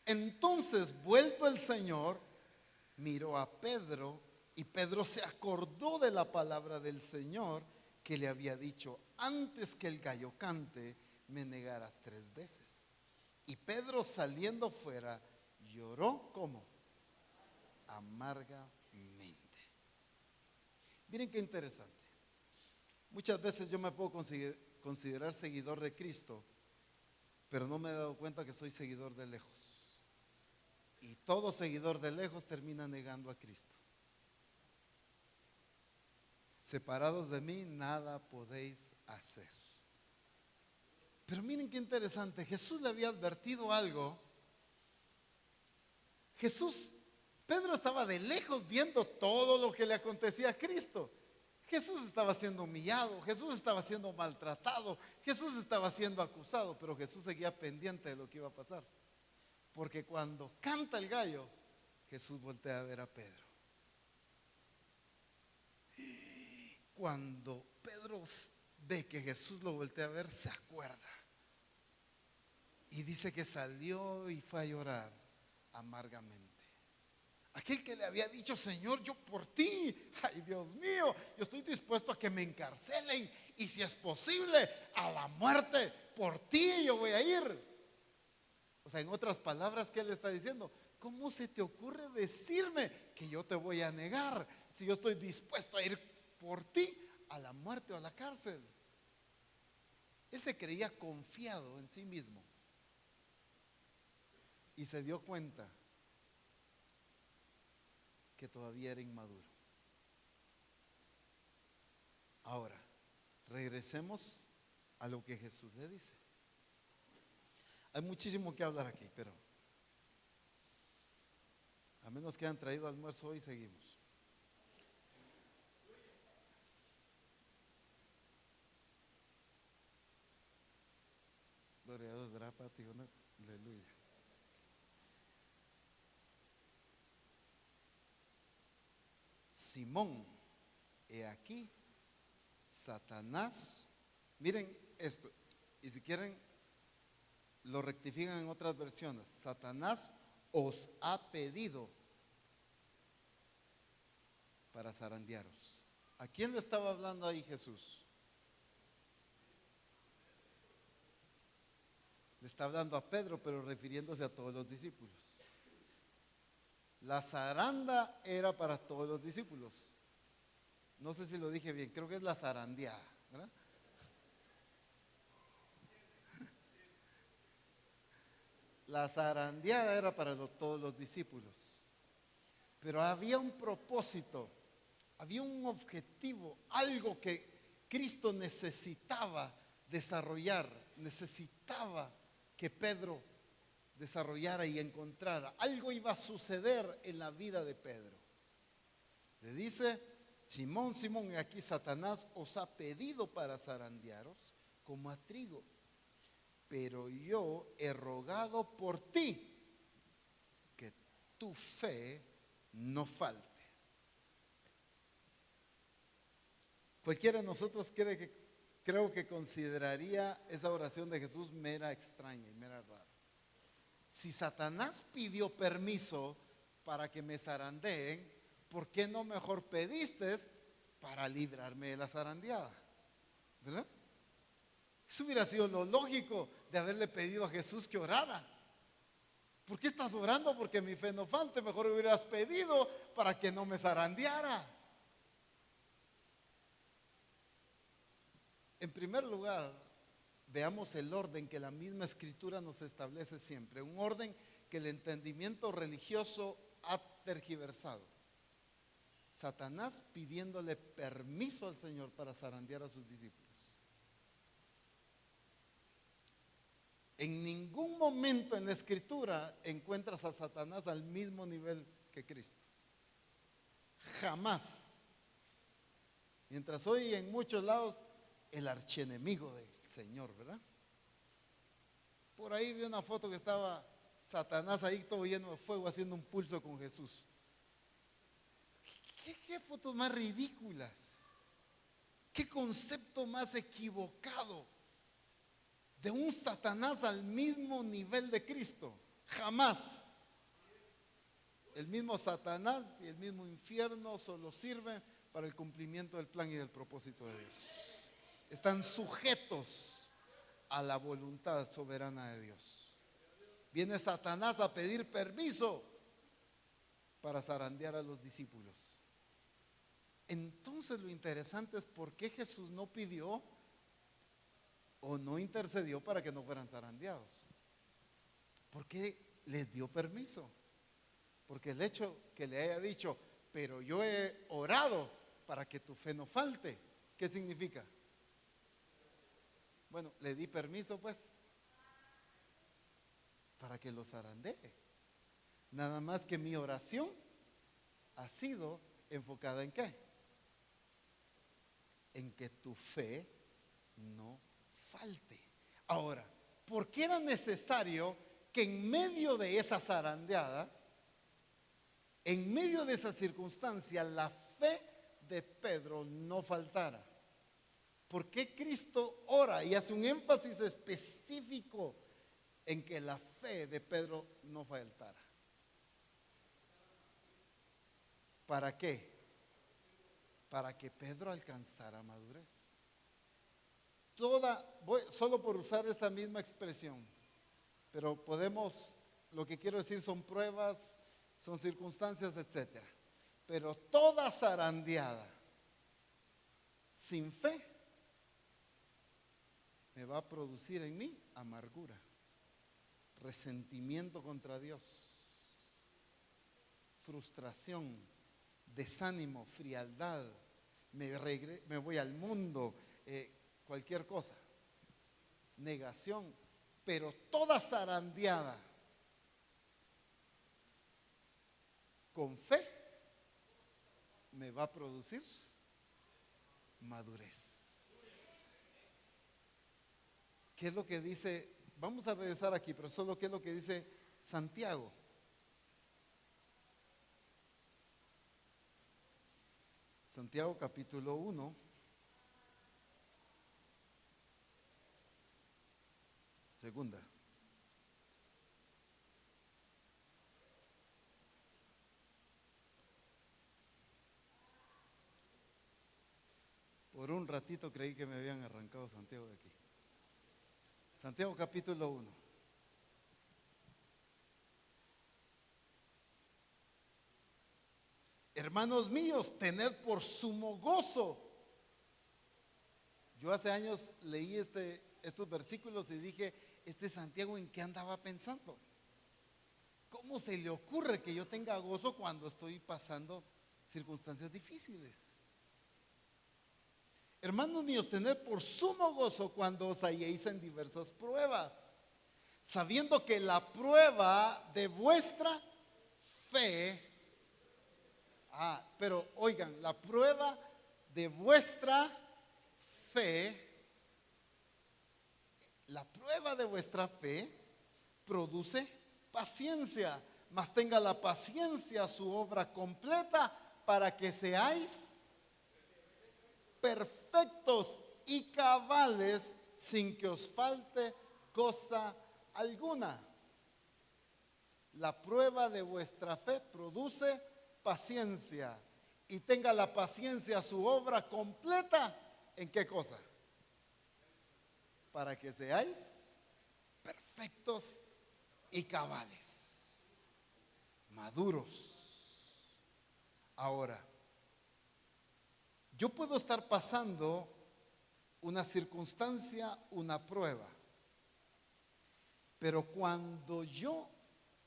Entonces, vuelto el Señor, miró a Pedro, y Pedro se acordó de la palabra del Señor que le había dicho: antes que el gallo cante, me negarás 3 veces. Y Pedro, saliendo fuera, lloró como amargamente. Miren qué interesante. Muchas veces yo me puedo considerar seguidor de Cristo, pero no me he dado cuenta que soy seguidor de lejos. Y todo seguidor de lejos termina negando a Cristo. Separados de mí, nada podéis hacer. Pero miren qué interesante. Jesús le había advertido algo. Pedro estaba de lejos viendo todo lo que le acontecía a Cristo. Jesús estaba siendo humillado, Jesús estaba siendo maltratado, Jesús estaba siendo acusado, pero Jesús seguía pendiente de lo que iba a pasar. Porque cuando canta el gallo, Jesús voltea a ver a Pedro. Cuando Pedro ve que Jesús lo voltea a ver, se acuerda. Y dice que salió y fue a llorar amargamente. Aquel que le había dicho: Señor, yo por ti, ay Dios mío, yo estoy dispuesto a que me encarcelen, y si es posible, a la muerte, por ti yo voy a ir. O sea, en otras palabras, ¿qué le está diciendo? ¿Cómo se te ocurre decirme que yo te voy a negar si yo estoy dispuesto a ir por ti a la muerte o a la cárcel? Él se creía confiado en sí mismo y se dio cuenta que todavía era inmaduro. Ahora, regresemos a lo que Jesús le dice. Hay muchísimo que hablar aquí, pero a menos que hayan traído almuerzo hoy, seguimos. Gloria a Dios, ¿verdad, Pati? Aleluya. Simón, he aquí, Satanás. Miren esto, y si quieren lo rectifican en otras versiones: Satanás os ha pedido para zarandearos. ¿A quién le estaba hablando ahí Jesús? Le está hablando a Pedro, pero refiriéndose a todos los discípulos. La zaranda era para todos los discípulos. No sé si lo dije bien, creo que es la zarandeada, ¿verdad? La zarandeada era para todos los discípulos. Pero había un propósito, había un objetivo, algo que Cristo necesitaba desarrollar, necesitaba que Pedro desarrollara y encontrara. Algo iba a suceder en la vida de Pedro. Le dice: Simón, Simón, aquí Satanás os ha pedido para zarandearos como a trigo, pero yo he rogado por ti que tu fe no falte. Cualquiera de nosotros creo que consideraría esa oración de Jesús mera extraña y mera rara. Si Satanás pidió permiso para que me zarandeen, ¿por qué no mejor pediste para librarme de la zarandeada? ¿Verdad? Eso hubiera sido lo lógico de haberle pedido a Jesús que orara. ¿Por qué estás orando porque mi fe no falte? Mejor hubieras pedido para que no me zarandeara. En primer lugar, veamos el orden que la misma escritura nos establece siempre, un orden que el entendimiento religioso ha tergiversado. Satanás pidiéndole permiso al Señor para zarandear a sus discípulos. En ningún momento en la escritura encuentras a Satanás al mismo nivel que Cristo. Jamás. Mientras hoy en muchos lados el archienemigo del Señor, ¿verdad? Por ahí vi una foto que estaba Satanás ahí todo lleno de fuego haciendo un pulso con Jesús. ¿Qué fotos más ridículas? ¿Qué concepto más equivocado de un Satanás al mismo nivel de Cristo? Jamás. El mismo Satanás y el mismo infierno solo sirven para el cumplimiento del plan y del propósito de Dios. Están sujetos a la voluntad soberana de Dios. Viene Satanás a pedir permiso para zarandear a los discípulos. Entonces lo interesante es por qué Jesús no pidió o no intercedió para que no fueran zarandeados. ¿Por qué les dio permiso? Porque el hecho que le haya dicho, pero yo he orado para que tu fe no falte, ¿qué significa? Bueno, le di permiso pues para que los zarandee. Nada más que mi oración ha sido enfocada ¿en qué? En que tu fe no falte. Ahora, ¿por qué era necesario que en medio de esa zarandeada, en medio de esa circunstancia, la fe de Pedro no faltara? ¿Por qué Cristo ora y hace un énfasis específico en que la fe de Pedro no faltara? ¿Para qué? Para que Pedro alcanzara madurez. Solo por usar esta misma expresión, pero lo que quiero decir son pruebas, son circunstancias, etcétera. Pero toda zarandeada sin fe me va a producir en mí amargura, resentimiento contra Dios, frustración, desánimo, frialdad, me voy al mundo, cualquier cosa, negación. Pero toda zarandeada con fe me va a producir madurez. ¿Qué es lo que dice? Vamos a regresar aquí, pero solo qué es lo que dice Santiago. Santiago capítulo 1. Segunda. Por un ratito creí que me habían arrancado Santiago de aquí. Santiago capítulo 1. Hermanos míos, tened por sumo gozo. Yo hace años leí estos versículos y dije, Santiago, ¿en qué andaba pensando? ¿Cómo se le ocurre que yo tenga gozo cuando estoy pasando circunstancias difíciles? Hermanos míos, tened por sumo gozo cuando os halléis en diversas pruebas, sabiendo que la prueba de vuestra fe, pero oigan, la prueba de vuestra fe, la prueba de vuestra fe produce paciencia, mas tenga la paciencia su obra completa para que seáis perfectos y cabales sin que os falte cosa alguna. La prueba de vuestra fe produce paciencia y tenga la paciencia su obra completa. ¿En qué cosa? Para que seáis perfectos y cabales, maduros. Ahora, yo puedo estar pasando una circunstancia, una prueba. Pero cuando yo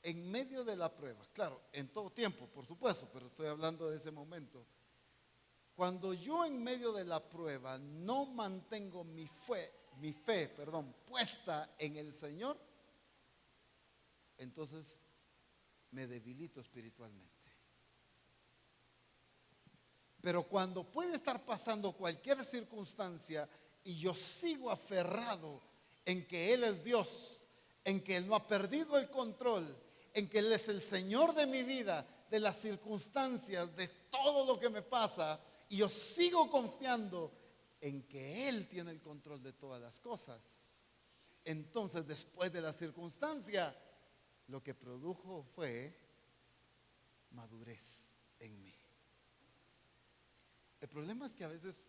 en medio de la prueba, claro, en todo tiempo, por supuesto, pero estoy hablando de ese momento. Cuando yo en medio de la prueba no mantengo mi fe, puesta en el Señor, entonces me debilito espiritualmente. Pero cuando puede estar pasando cualquier circunstancia y yo sigo aferrado en que Él es Dios, en que Él no ha perdido el control, en que Él es el Señor de mi vida, de las circunstancias, de todo lo que me pasa, y yo sigo confiando en que Él tiene el control de todas las cosas, entonces después de la circunstancia, lo que produjo fue madurez en mí. El problema es que a veces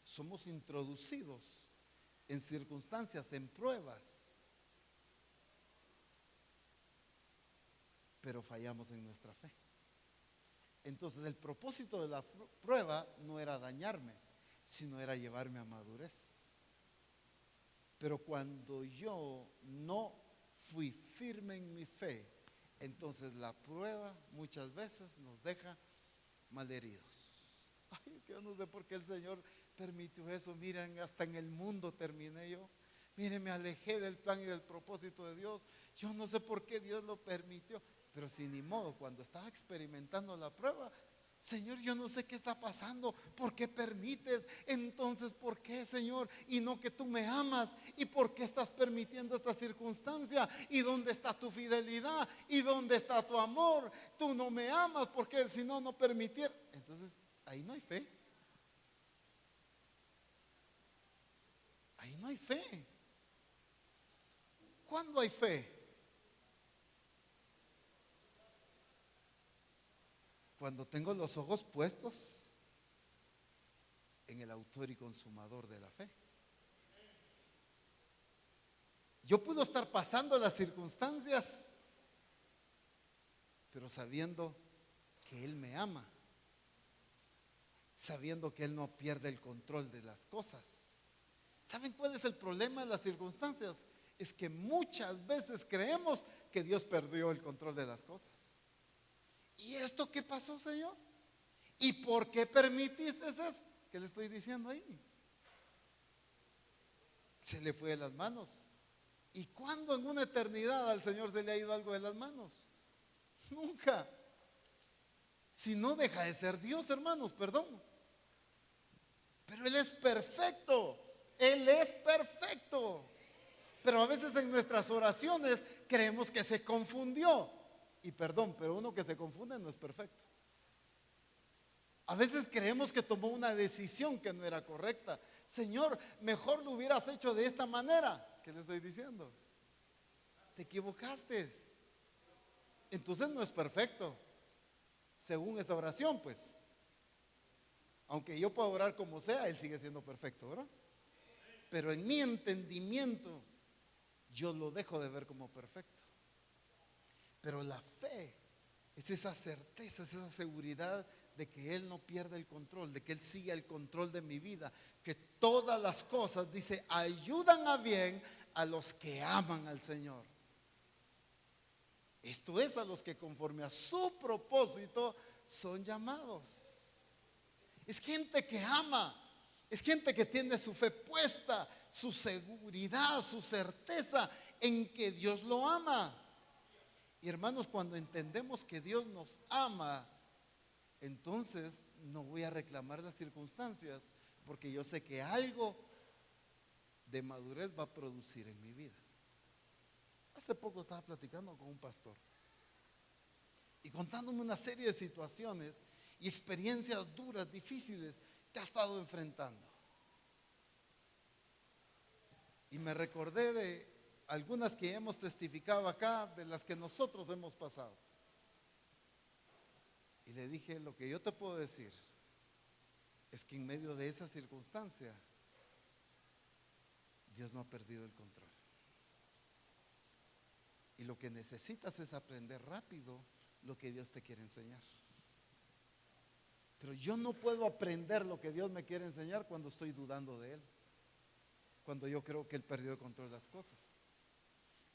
somos introducidos en circunstancias, en pruebas, pero fallamos en nuestra fe. Entonces el propósito de la prueba no era dañarme, sino era llevarme a madurez. Pero cuando yo no fui firme en mi fe, entonces la prueba muchas veces nos deja malheridos. Ay, que yo no sé por qué el Señor permitió eso. Miren, hasta en el mundo terminé yo. Miren, me alejé del plan y del propósito de Dios. Yo no sé por qué Dios lo permitió. Pero sin ni modo, cuando estaba experimentando la prueba, Señor, yo no sé qué está pasando, ¿por qué permites? Entonces, ¿por qué, Señor? Y no que tú me amas, ¿y por qué estás permitiendo esta circunstancia? ¿Y dónde está tu fidelidad? ¿Y dónde está tu amor? Tú no me amas, porque si no, no permitiera. Entonces, ahí no hay fe. Ahí no hay fe. ¿Cuándo hay fe? Cuando tengo los ojos puestos en el autor y consumador de la fe. Yo puedo estar pasando las circunstancias, pero sabiendo que Él me ama, sabiendo que Él no pierde el control de las cosas. ¿Saben cuál es el problema de las circunstancias? Es que muchas veces creemos que Dios perdió el control de las cosas. ¿Y esto qué pasó, Señor? ¿Y por qué permitiste eso? ¿Qué le estoy diciendo ahí? Se le fue de las manos. ¿Y cuándo en una eternidad al Señor se le ha ido algo de las manos? Nunca. Si no, deja de ser Dios, hermanos, perdón. Pero Él es perfecto. Él es perfecto. Pero a veces en nuestras oraciones creemos que se confundió. Y perdón, pero uno que se confunde no es perfecto. A veces creemos que tomó una decisión que no era correcta. Señor, mejor lo hubieras hecho de esta manera. ¿Qué le estoy diciendo? Te equivocaste. Entonces no es perfecto. Según esta oración, pues. Aunque yo pueda orar como sea, Él sigue siendo perfecto, ¿verdad? Pero en mi entendimiento, yo lo dejo de ver como perfecto. Pero la fe es esa certeza, es esa seguridad de que Él no pierde el control, de que Él sigue el control de mi vida, que todas las cosas, dice, ayudan a bien a los que aman al Señor. Esto es, a los que conforme a su propósito son llamados. Es gente que ama, es gente que tiene su fe puesta, su seguridad, su certeza en que Dios lo ama. Y hermanos, cuando entendemos que Dios nos ama, entonces no voy a reclamar las circunstancias, porque yo sé que algo de madurez va a producir en mi vida. Hace poco estaba platicando con un pastor y contándome una serie de situaciones y experiencias duras, difíciles que ha estado enfrentando. Y me recordé de algunas que hemos testificado acá, de las que nosotros hemos pasado. Y le dije, lo que yo te puedo decir es que en medio de esa circunstancia, Dios no ha perdido el control. Y lo que necesitas es aprender rápido lo que Dios te quiere enseñar. Pero yo no puedo aprender lo que Dios me quiere enseñar cuando estoy dudando de Él. cuando yo creo que Él perdió el control de las cosas.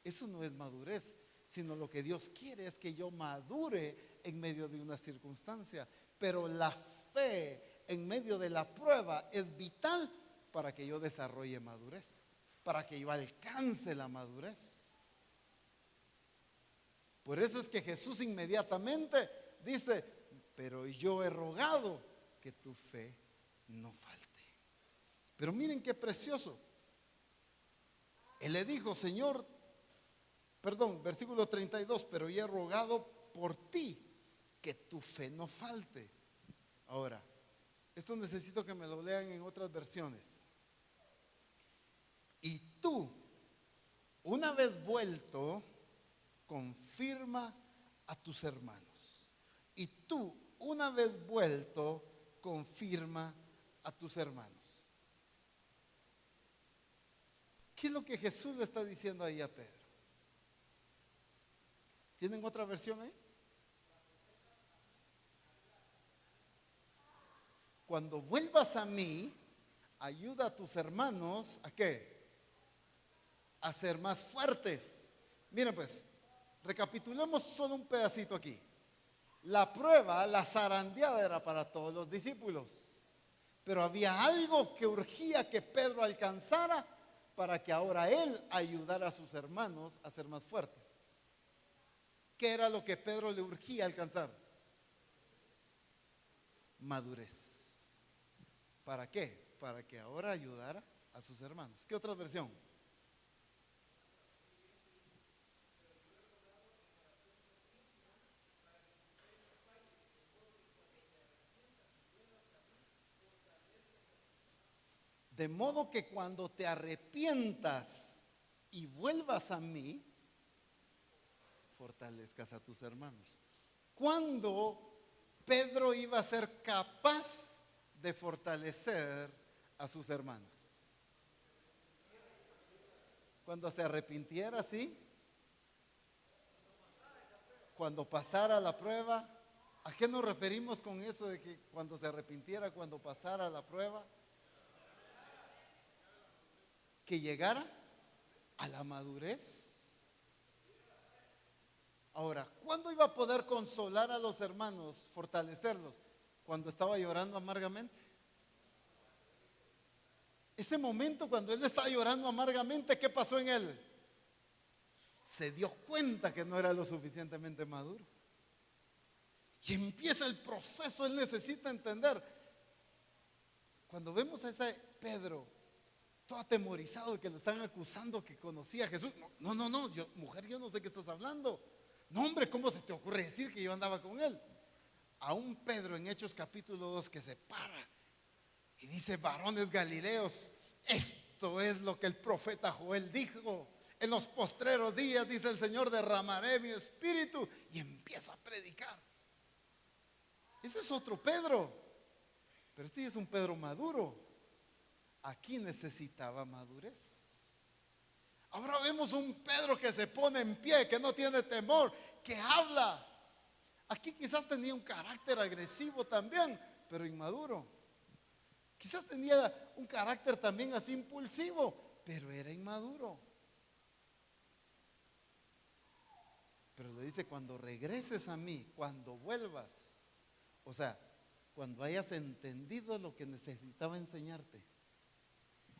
Eso no es madurez, sino lo que Dios quiere es que yo madure en medio de una circunstancia. Pero la fe en medio de la prueba es vital para que yo desarrolle madurez, para que yo alcance la madurez. Por eso es que Jesús inmediatamente dice: pero yo he rogado que tu fe no falte. Pero miren qué precioso. Él le dijo: Señor, perdón, versículo 32, pero yo he rogado por ti que tu fe no falte. Ahora, esto necesito que me lo lean en otras versiones. Y tú, una vez vuelto, confirma a tus hermanos. Y tú, una vez vuelto, confirma a tus hermanos. ¿Qué es lo que Jesús le está diciendo ahí a Pedro? ¿Tienen otra versión ahí? Cuando vuelvas a mí, ayuda a tus hermanos ¿a qué? A ser más fuertes. Miren pues, recapitulemos solo un pedacito aquí. La prueba, la zarandeada era para todos los discípulos, pero había algo que urgía que Pedro alcanzara para que ahora él ayudara a sus hermanos a ser más fuertes. ¿Qué era lo que Pedro le urgía alcanzar? Madurez. ¿Para qué? Para que ahora ayudara a sus hermanos. ¿Qué otra versión? De modo que cuando te arrepientas y vuelvas a mí, fortalezcas a tus hermanos. ¿Cuándo Pedro iba a ser capaz de fortalecer a sus hermanos? Cuando se arrepintiera, ¿sí? Cuando pasara la prueba. ¿A qué nos referimos con eso de que cuando se arrepintiera, cuando pasara la prueba? Que llegara a la madurez. Ahora, ¿cuándo iba a poder consolar a los hermanos, fortalecerlos? Cuando estaba llorando amargamente. Ese momento cuando él estaba llorando amargamente, ¿qué pasó en él? Se dio cuenta que no era lo suficientemente maduro. Y empieza el proceso. Él necesita entender. Cuando vemos a ese Pedro todo atemorizado de que le están acusando que conocía a Jesús. No, mujer, yo no sé qué estás hablando. No, hombre, ¿cómo se te ocurre decir que yo andaba con él? A un Pedro en Hechos capítulo 2 que se para y dice: varones galileos, esto es lo que el profeta Joel dijo: en los postreros días, dice el Señor, derramaré mi espíritu. Y empieza a predicar. Ese es otro Pedro, pero este es un Pedro maduro. Aquí necesitaba madurez. Ahora vemos un Pedro que se pone en pie, que no tiene temor, que habla. Aquí quizás tenía un carácter agresivo también, pero inmaduro. Quizás tenía un carácter también así impulsivo, pero era inmaduro. Pero le dice: cuando regreses a mí, cuando vuelvas, o sea, cuando hayas entendido lo que necesitaba enseñarte,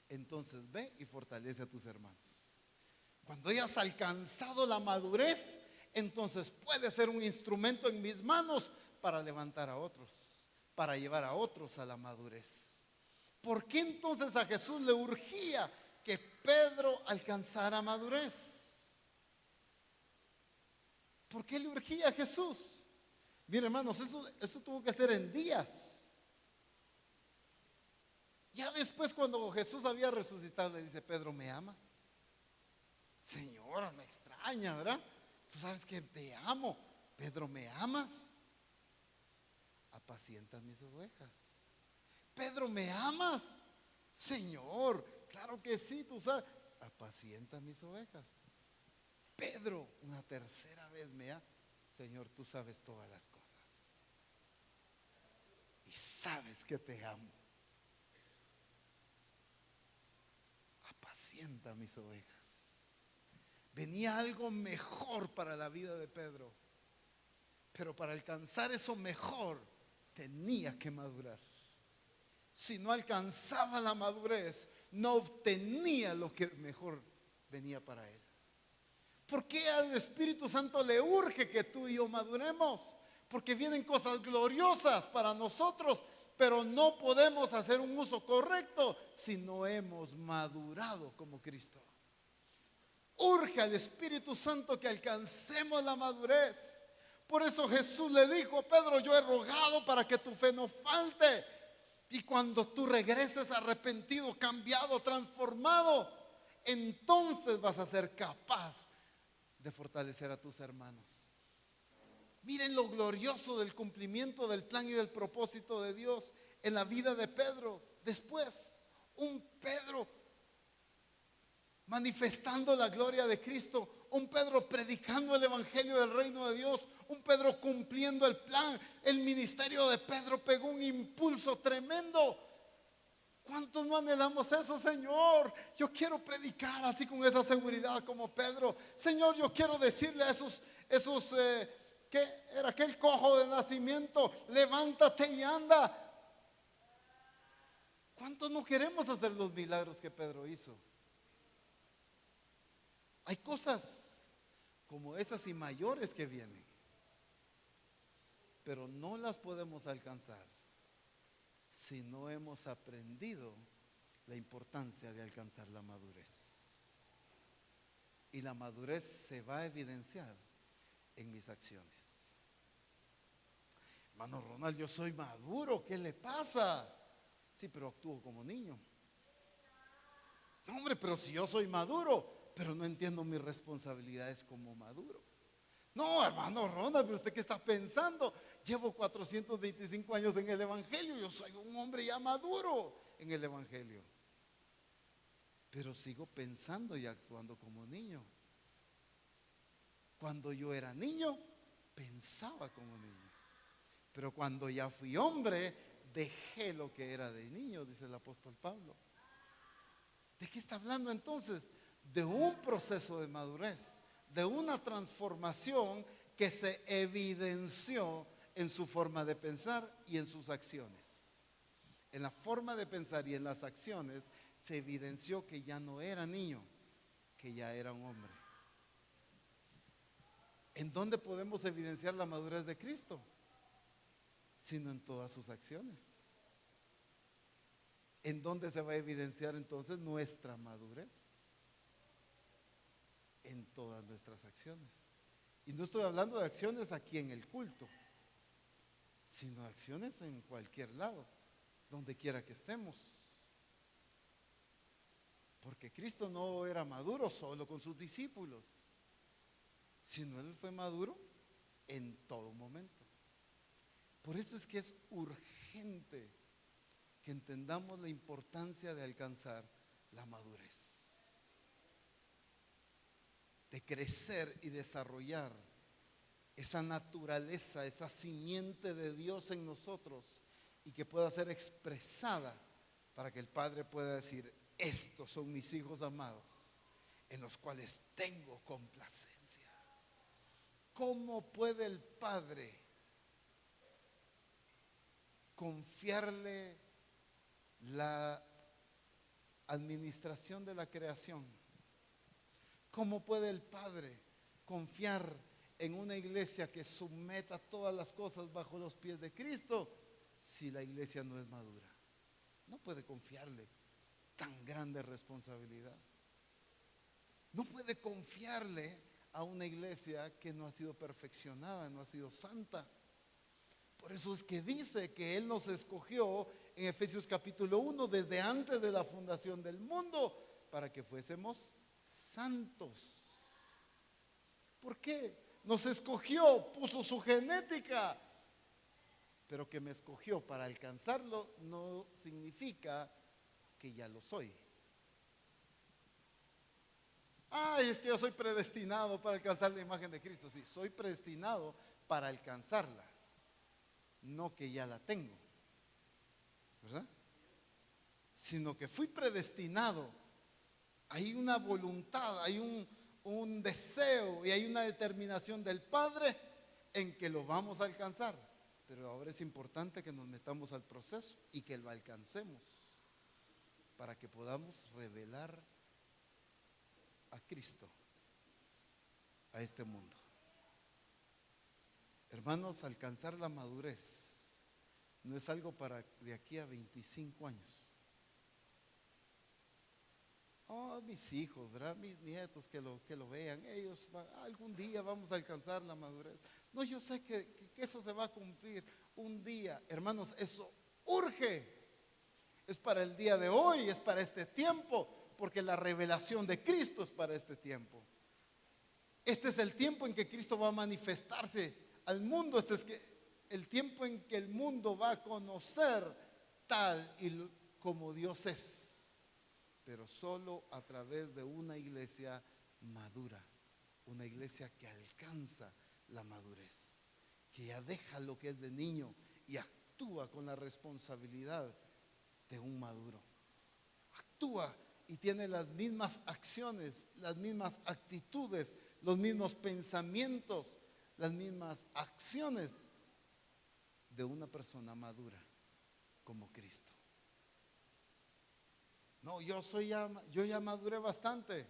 entonces ve y fortalece a tus hermanos. Cuando hayas alcanzado la madurez, entonces puedes ser un instrumento en mis manos para levantar a otros, para llevar a otros a la madurez. ¿Por qué entonces a Jesús le urgía que Pedro alcanzara madurez? ¿Por qué le urgía a Jesús? Miren, hermanos, eso tuvo que ser en días. Ya después, cuando Jesús había resucitado, le dice: Pedro, ¿me amas? Señor, me extraña, ¿verdad? Tú sabes que te amo. Pedro, ¿me amas? Apacienta mis ovejas. Pedro, ¿me amas? Señor, claro que sí, tú sabes. Apacienta mis ovejas. Pedro, una tercera vez me amas. Señor, tú sabes todas las cosas y sabes que te amo. apacienta mis ovejas. Venía algo mejor para la vida de Pedro, pero para alcanzar eso mejor tenía que madurar. Si no alcanzaba la madurez, no obtenía lo que mejor venía para él. ¿Por qué al Espíritu Santo le urge que tú y yo maduremos? Porque vienen cosas gloriosas para nosotros, pero no podemos hacer un uso correcto si no hemos madurado como Cristo. Urge al Espíritu Santo que alcancemos la madurez. Por eso Jesús le dijo a Pedro: yo he rogado para que tu fe no falte. Y cuando tú regreses arrepentido, cambiado, transformado, entonces vas a ser capaz de fortalecer a tus hermanos. Miren lo glorioso del cumplimiento del plan y del propósito de Dios en la vida de Pedro. Después, un Pedro manifestando la gloria de Cristo, un Pedro predicando el evangelio del reino de Dios, un Pedro cumpliendo el plan. El ministerio de Pedro pegó un impulso tremendo. ¿Cuántos no anhelamos eso, Señor? Yo quiero predicar así con esa seguridad como Pedro. Señor, yo quiero decirle a esos que era aquel cojo de nacimiento: levántate y anda. ¿Cuántos no queremos hacer los milagros que Pedro hizo? Hay cosas como esas y mayores que vienen, pero no las podemos alcanzar si no hemos aprendido la importancia de alcanzar la madurez. Y la madurez se va a evidenciar en mis acciones. Hermano Ronald, yo soy maduro, ¿qué le pasa? Sí, pero actúo como niño. No, hombre, pero si yo soy maduro, pero no entiendo mis responsabilidades como maduro. No, hermano Ronald, pero ¿usted qué está pensando? Llevo 425 años en el evangelio, yo soy un hombre ya maduro en el evangelio, pero sigo pensando y actuando como niño. Cuando yo era niño, pensaba como niño, pero cuando ya fui hombre, dejé lo que era de niño, dice el apóstol Pablo. ¿De qué está hablando entonces? De un proceso de madurez, de una transformación que se evidenció en su forma de pensar y en sus acciones. En la forma de pensar y en las acciones se evidenció que ya no era niño, que ya era un hombre. ¿En dónde podemos evidenciar la madurez de Cristo? Sino en todas sus acciones. ¿En dónde se va a evidenciar entonces nuestra madurez? En todas nuestras acciones. Y no estoy hablando de acciones aquí en el culto, sino acciones en cualquier lado, donde quiera que estemos. Porque Cristo no era maduro solo con sus discípulos, sino Él fue maduro en todo momento. Por eso es que es urgente que entendamos la importancia de alcanzar la madurez, de crecer y desarrollar esa naturaleza, esa simiente de Dios en nosotros, y que pueda ser expresada para que el Padre pueda decir: estos son mis hijos amados, en los cuales tengo complacencia. ¿Cómo puede el Padre confiarle la administración de la creación? ¿Cómo puede el Padre confiar en una iglesia que someta todas las cosas bajo los pies de Cristo si la iglesia no es madura? No puede confiarle tan grande responsabilidad. No puede confiarle a una iglesia que no ha sido perfeccionada, no ha sido santa. Por eso es que dice que Él nos escogió en Efesios capítulo 1 desde antes de la fundación del mundo para que fuésemos santos. ¿Por qué? Nos escogió, puso su genética, pero que me escogió para alcanzarlo no significa que ya lo soy. Ay, es que yo soy predestinado para alcanzar la imagen de Cristo. Sí, soy predestinado para alcanzarla, no que ya la tengo, ¿verdad? Sino que fui predestinado Hay una voluntad, hay un deseo y hay una determinación del Padre en que lo vamos a alcanzar. Pero ahora es importante que nos metamos al proceso y que lo alcancemos para que podamos revelar a Cristo a este mundo. Hermanos, alcanzar la madurez no es algo para de aquí a 25 años. Oh, mis hijos, ¿verdad? Mis nietos que lo vean, ellos algún día vamos a alcanzar la madurez. No, yo sé que eso se va a cumplir un día. Hermanos, eso urge. Es para el día de hoy, es para este tiempo, porque la revelación de Cristo es para este tiempo. Este es el tiempo en que Cristo va a manifestarse al mundo. Este es el tiempo en que el mundo va a conocer tal y como Dios es. Pero solo a través de una iglesia madura, una iglesia que alcanza la madurez, que ya deja lo que es de niño y actúa con la responsabilidad de un maduro. Actúa y tiene las mismas acciones, las mismas actitudes, los mismos pensamientos, las mismas acciones de una persona madura como Cristo. No, yo ya maduré bastante.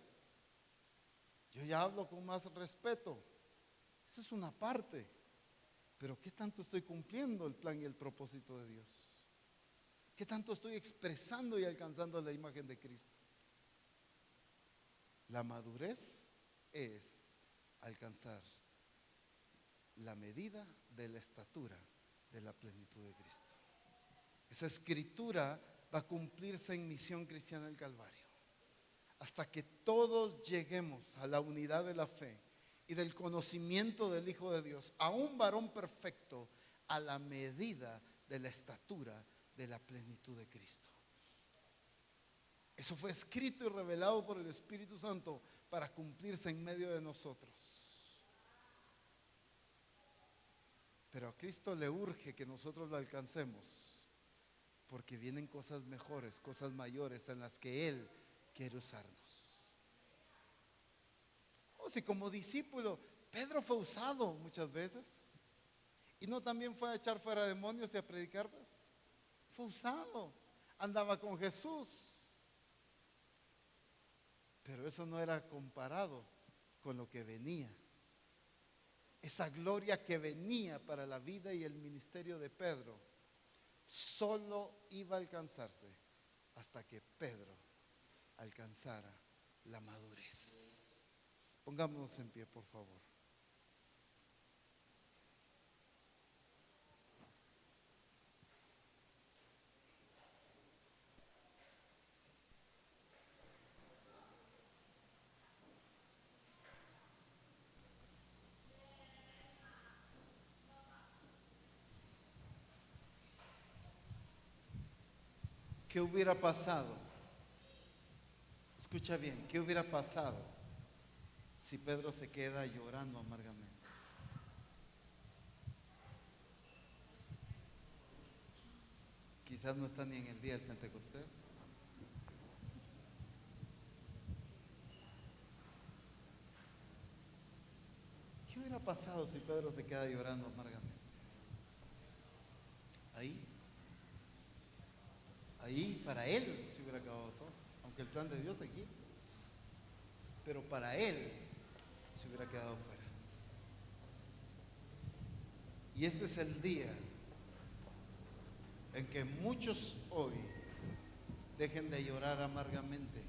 Yo ya hablo con más respeto. Eso es una parte. Pero ¿qué tanto estoy cumpliendo el plan y el propósito de Dios? ¿Qué tanto estoy expresando y alcanzando la imagen de Cristo? La madurez es alcanzar la medida de la estatura de la plenitud de Cristo. Esa escritura va a cumplirse en Misión Cristiana del Calvario, hasta que todos lleguemos a la unidad de la fe y del conocimiento del Hijo de Dios, a un varón perfecto, a la medida de la estatura de la plenitud de Cristo. Eso fue escrito y revelado por el Espíritu Santo para cumplirse en medio de nosotros. Pero a Cristo le urge que nosotros lo alcancemos, porque vienen cosas mejores, cosas mayores en las que Él quiere usarnos. O si como discípulo, Pedro fue usado muchas veces. Y no también fue a echar fuera demonios y a predicar, pues. Fue usado, andaba con Jesús. Pero eso no era comparado con lo que venía. Esa gloria que venía para la vida y el ministerio de Pedro solo iba a alcanzarse hasta que Pedro alcanzara la madurez. Pongámonos en pie, por favor. ¿Qué hubiera pasado? Escucha bien, ¿qué hubiera pasado si Pedro se queda llorando amargamente? Quizás no está ni en el día del Pentecostés. ¿Qué hubiera pasado si Pedro se queda llorando amargamente? Ahí para él se hubiera acabado todo, aunque el plan de Dios seguía, pero para él se hubiera quedado fuera. Y este es el día en que muchos hoy dejen de llorar amargamente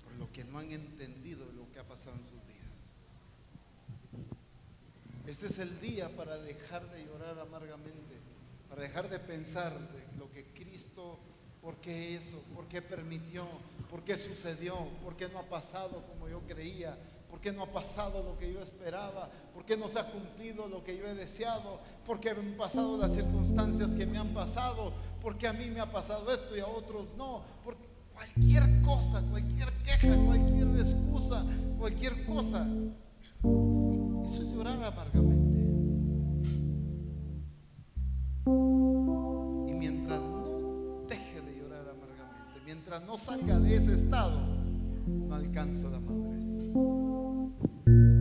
por lo que no han entendido lo que ha pasado en sus vidas. Este es el día para dejar de llorar amargamente, para dejar de pensar de lo que Cristo, ¿por qué eso? ¿Por qué permitió? ¿Por qué sucedió? ¿Por qué no ha pasado como yo creía? ¿Por qué no ha pasado lo que yo esperaba? ¿Por qué no se ha cumplido lo que yo he deseado? ¿Por qué han pasado las circunstancias que me han pasado? ¿Por qué a mí me ha pasado esto y a otros no? Por cualquier cosa, cualquier queja, cualquier excusa, cualquier cosa. Eso es llorar amargamente. Y mientras no deje de llorar amargamente, mientras no salga de ese estado, no alcanzo la madurez.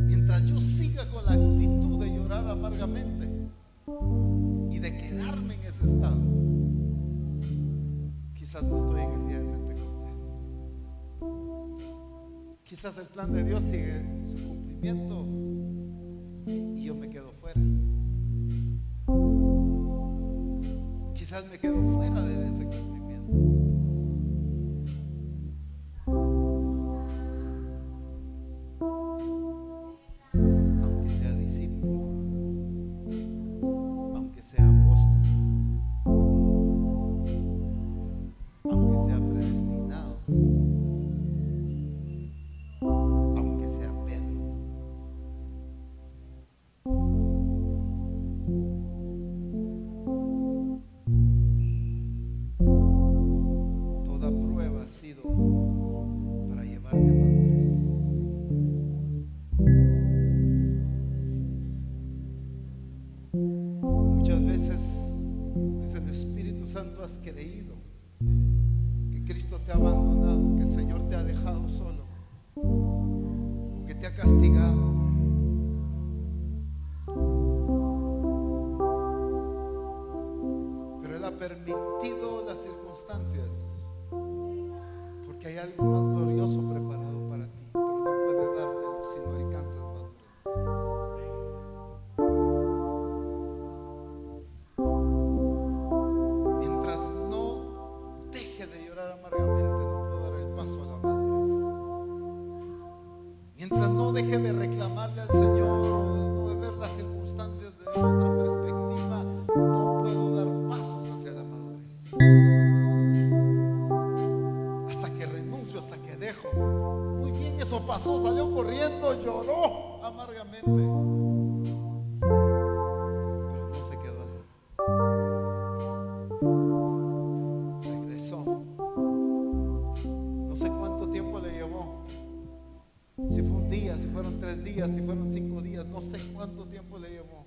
Mientras yo siga con la actitud de llorar amargamente y de quedarme en ese estado, quizás no estoy en el día de Pentecostés. Quizás el plan de Dios sigue su cumplimiento y yo me quedo fuera. Quizás me quedo fuera de ese cumplimiento. Aunque sea discípulo, aunque sea apóstol, aunque sea predestinado, aunque sea Pedro. Toda prueba ha sido para llevarme a madurez. Muchas veces, dice el Espíritu Santo, has creído que Cristo te ha abandonado, que el Señor te ha dejado solo, que te ha castigado. Pero Él ha permitido las circunstancias porque hay algo más glorioso preparado para ti, pero no puedes dártelo si no alcanzas madurez. Mientras no deje de llorar amargamente, no puedo dar el paso a la madurez. Mientras no deje de reclamarle al Señor, no de ver las circunstancias de otra perspectiva, no puedo dar pasos hacia la madurez. Hasta que renuncio, hasta que dejo. Muy bien, eso pasó, salió corriendo, lloró amargamente, pero no se quedó así. Regresó. No sé cuánto tiempo le llevó. Si fue un día, si fueron 3 días, si fueron 5 días, no sé cuánto tiempo le llevó.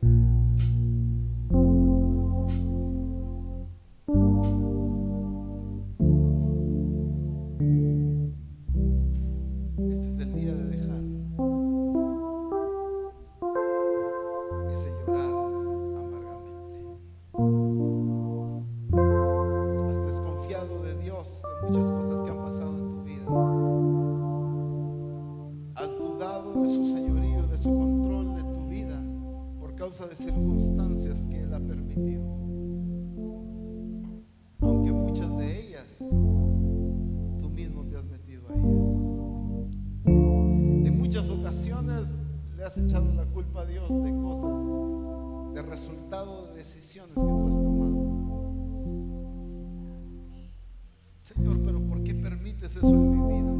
Este es el día de dejar ese llorar amargamente. Has desconfiado de Dios en muchas cosas que han pasado en tu vida. Has dudado de su señorío, de su control de tu vida por causa de circunstancias que Él ha permitido. Aunque muchas de ellas tú mismo te has metido a ellas. En muchas ocasiones le has echado la culpa a Dios de cosas, de resultado de decisiones que tú has tomado. Señor, pero ¿por qué permites eso en mi vida?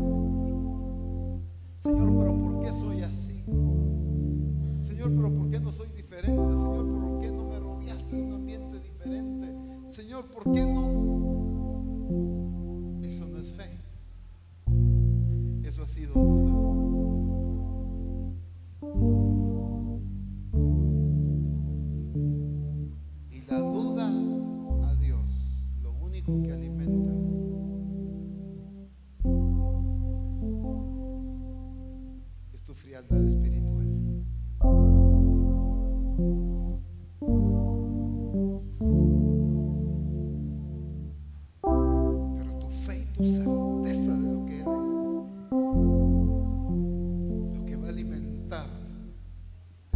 Señor, pero ¿por qué soy así? Señor, pero ¿por qué no soy diferente? Señor, ¿por qué no me rodeaste de un ambiente diferente? Señor, ¿por qué no? Eso no es fe. Eso ha sido duda. Y la duda a Dios, lo único que alimenta es tu frialdad espiritual. Pero tu fe y tu certeza de lo que eres, lo que va a alimentar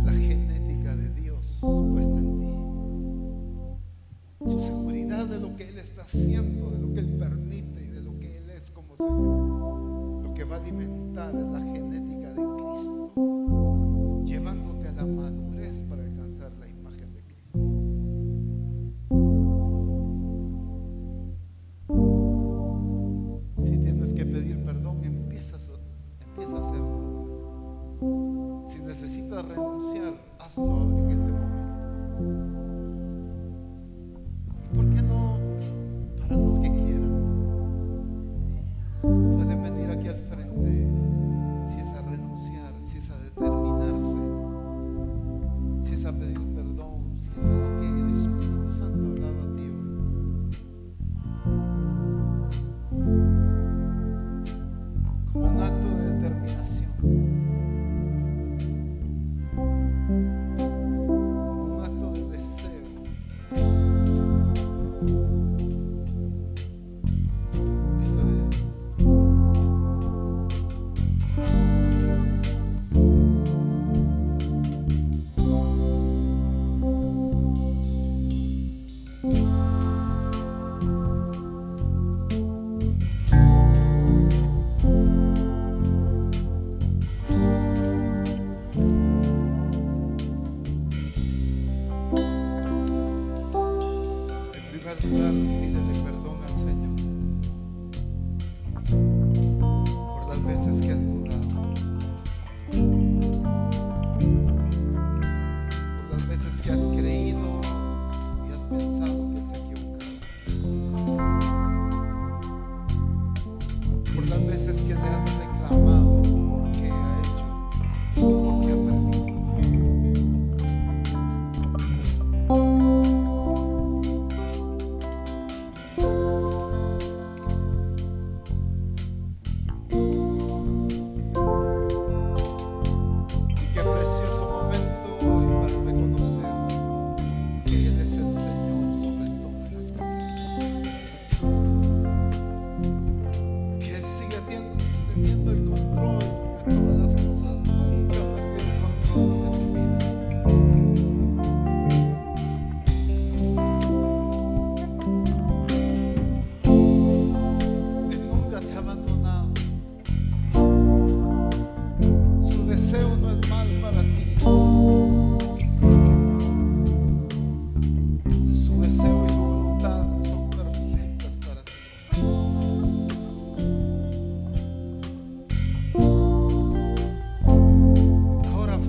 la genética de Dios puesta en ti. Tu seguridad de lo que Él está haciendo, de lo que Él permite y de lo que Él es como Señor. Lo que va a alimentar es la genética de Cristo, llevándote a la madurez para alcanzar la imagen de Cristo. Si tienes que pedir perdón, empieza a hacerlo ahora. Si necesitas renunciar, hazlo en este momento. ¿Y por qué no? Para los que quieran, pueden venir aquí al frente si es primer lugar, pídele perdón al Señor por las veces que has dudado, por las veces que has creído y has pensado que Él se equivocaba, por las veces que le has reclamado por qué ha hecho, por qué ha permitido.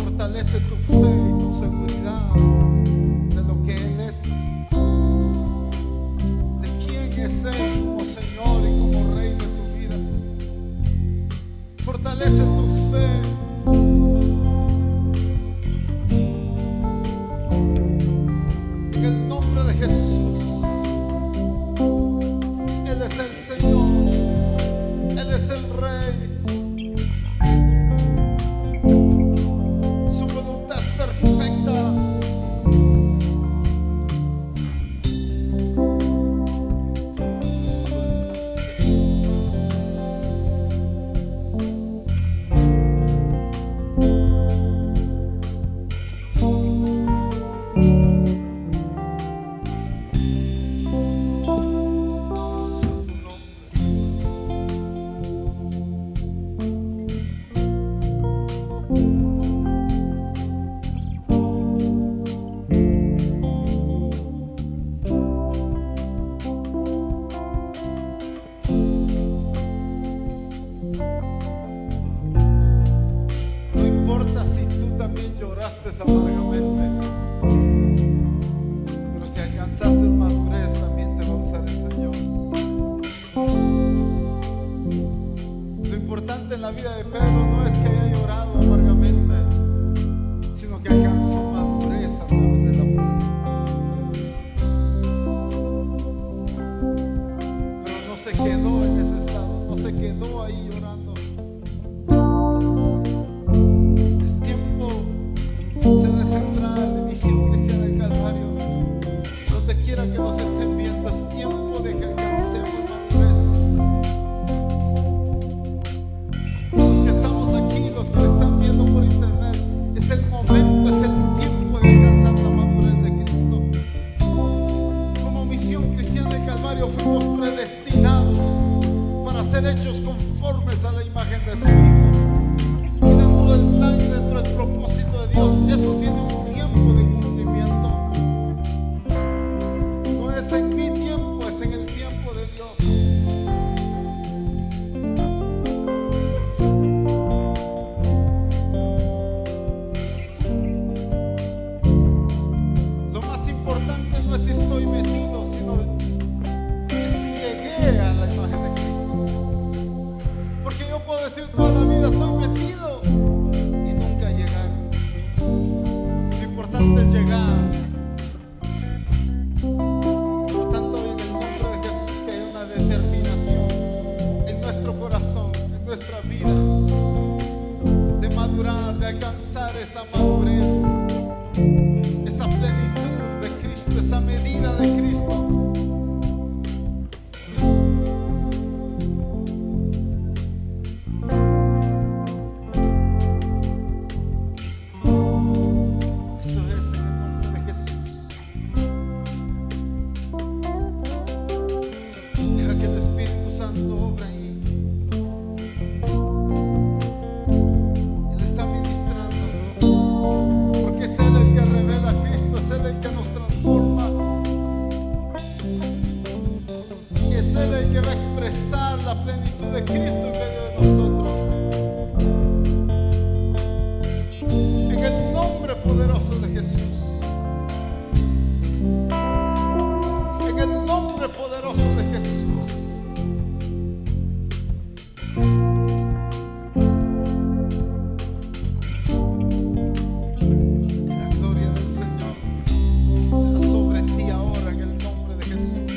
Fortalece tu fe y tu seguridad de lo que Él es, de quién es Él como Señor y como Rey de tu vida. Fortalece tu fe. En el nombre de Jesús. Él es el Señor, Él es el Rey. Amargamente, pero si alcanzaste madurez, también te va a usar el Señor. Lo importante en la vida de Pedro no es que haya llorado amargamente, sino que alcanzó madurez a través de la prueba. Pero no se quedó en ese estado, no se quedó ahí llorando. Sede central, Misión Cristiana del Calvario, donde quiera que nos estén viendo, es tiempo de que alcancemos madurez. Los que estamos aquí, los que están viendo por internet, es el momento, es el tiempo de alcanzar la madurez de Cristo. Como Misión Cristiana del Calvario fuimos predestinados para ser hechos conformes a la imagen de su Hijo. Y dentro del plan y dentro del propósito de Dios, eso tiene un tiempo de cumplimiento. No es en mi tiempo, es en el tiempo de Dios. Lo más importante no es si estoy metido, sino si llegué a la imagen de Cristo. Porque yo puedo decir toda la vida estoy metido y nunca el que va a expresar la plenitud de Cristo en medio de nosotros. En el nombre poderoso de Jesús. En el nombre poderoso de Jesús. Que la gloria del Señor sea sobre ti ahora en el nombre de Jesús.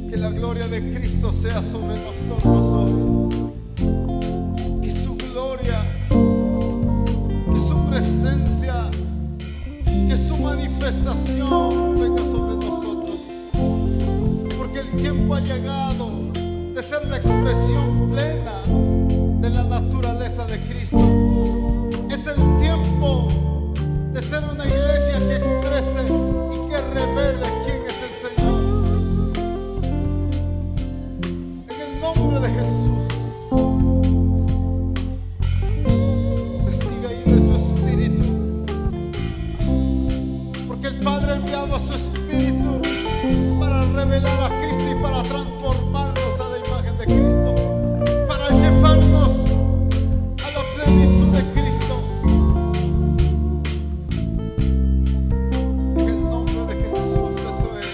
Que la gloria de Cristo sea sobre nosotros hoy. Que su gloria, que su presencia, que su manifestación venga sobre nosotros. Porque el tiempo ha llegado de ser la expresión plena de la naturaleza de Cristo. Es el tiempo de ser una iglesia que exprese y que revele quién es el Señor. En el nombre de Jesús, recibe ahí de su Espíritu. Porque el Padre ha enviado a su Espíritu para revelar a Cristo y para transformarnos a la imagen de Cristo, para llevarnos a la plenitud de Cristo. En el nombre de Jesús, eso es.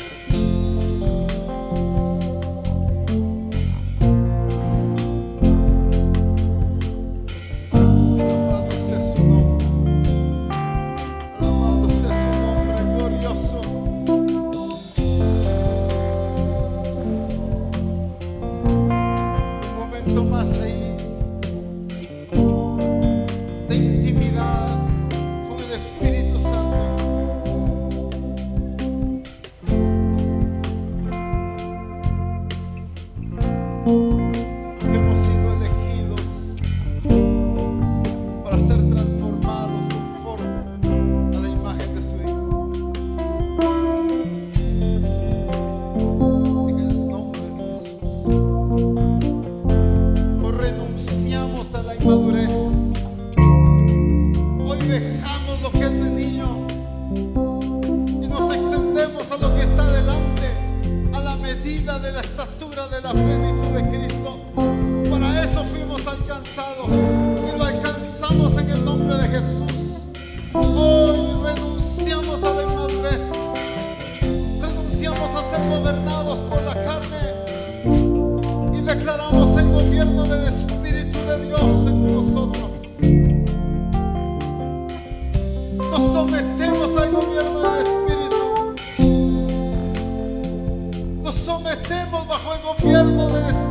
Alabado sea su nombre. Alabado sea su nombre glorioso. Un momento más ahí de intimidad con el Espíritu Santo. Porque hemos sido elegidos para ser transformados conforme a la imagen de su Hijo. En el nombre de Jesús. Hoy renunciamos a la inmadurez. Hoy dejamos lo que es de niño y nos extendemos a lo que está delante, a la medida de la estatura de la plenitud de Cristo. Para eso fuimos alcanzados y lo alcanzamos en el nombre de Jesús. Hoy renunciamos a la inmadurez. Renunciamos a ser gobernados por la carne y declaramos el gobierno del Espíritu de Dios en nosotros. Nos sometemos al gobierno del Espíritu. Nos sometemos bajo el gobierno del Espíritu.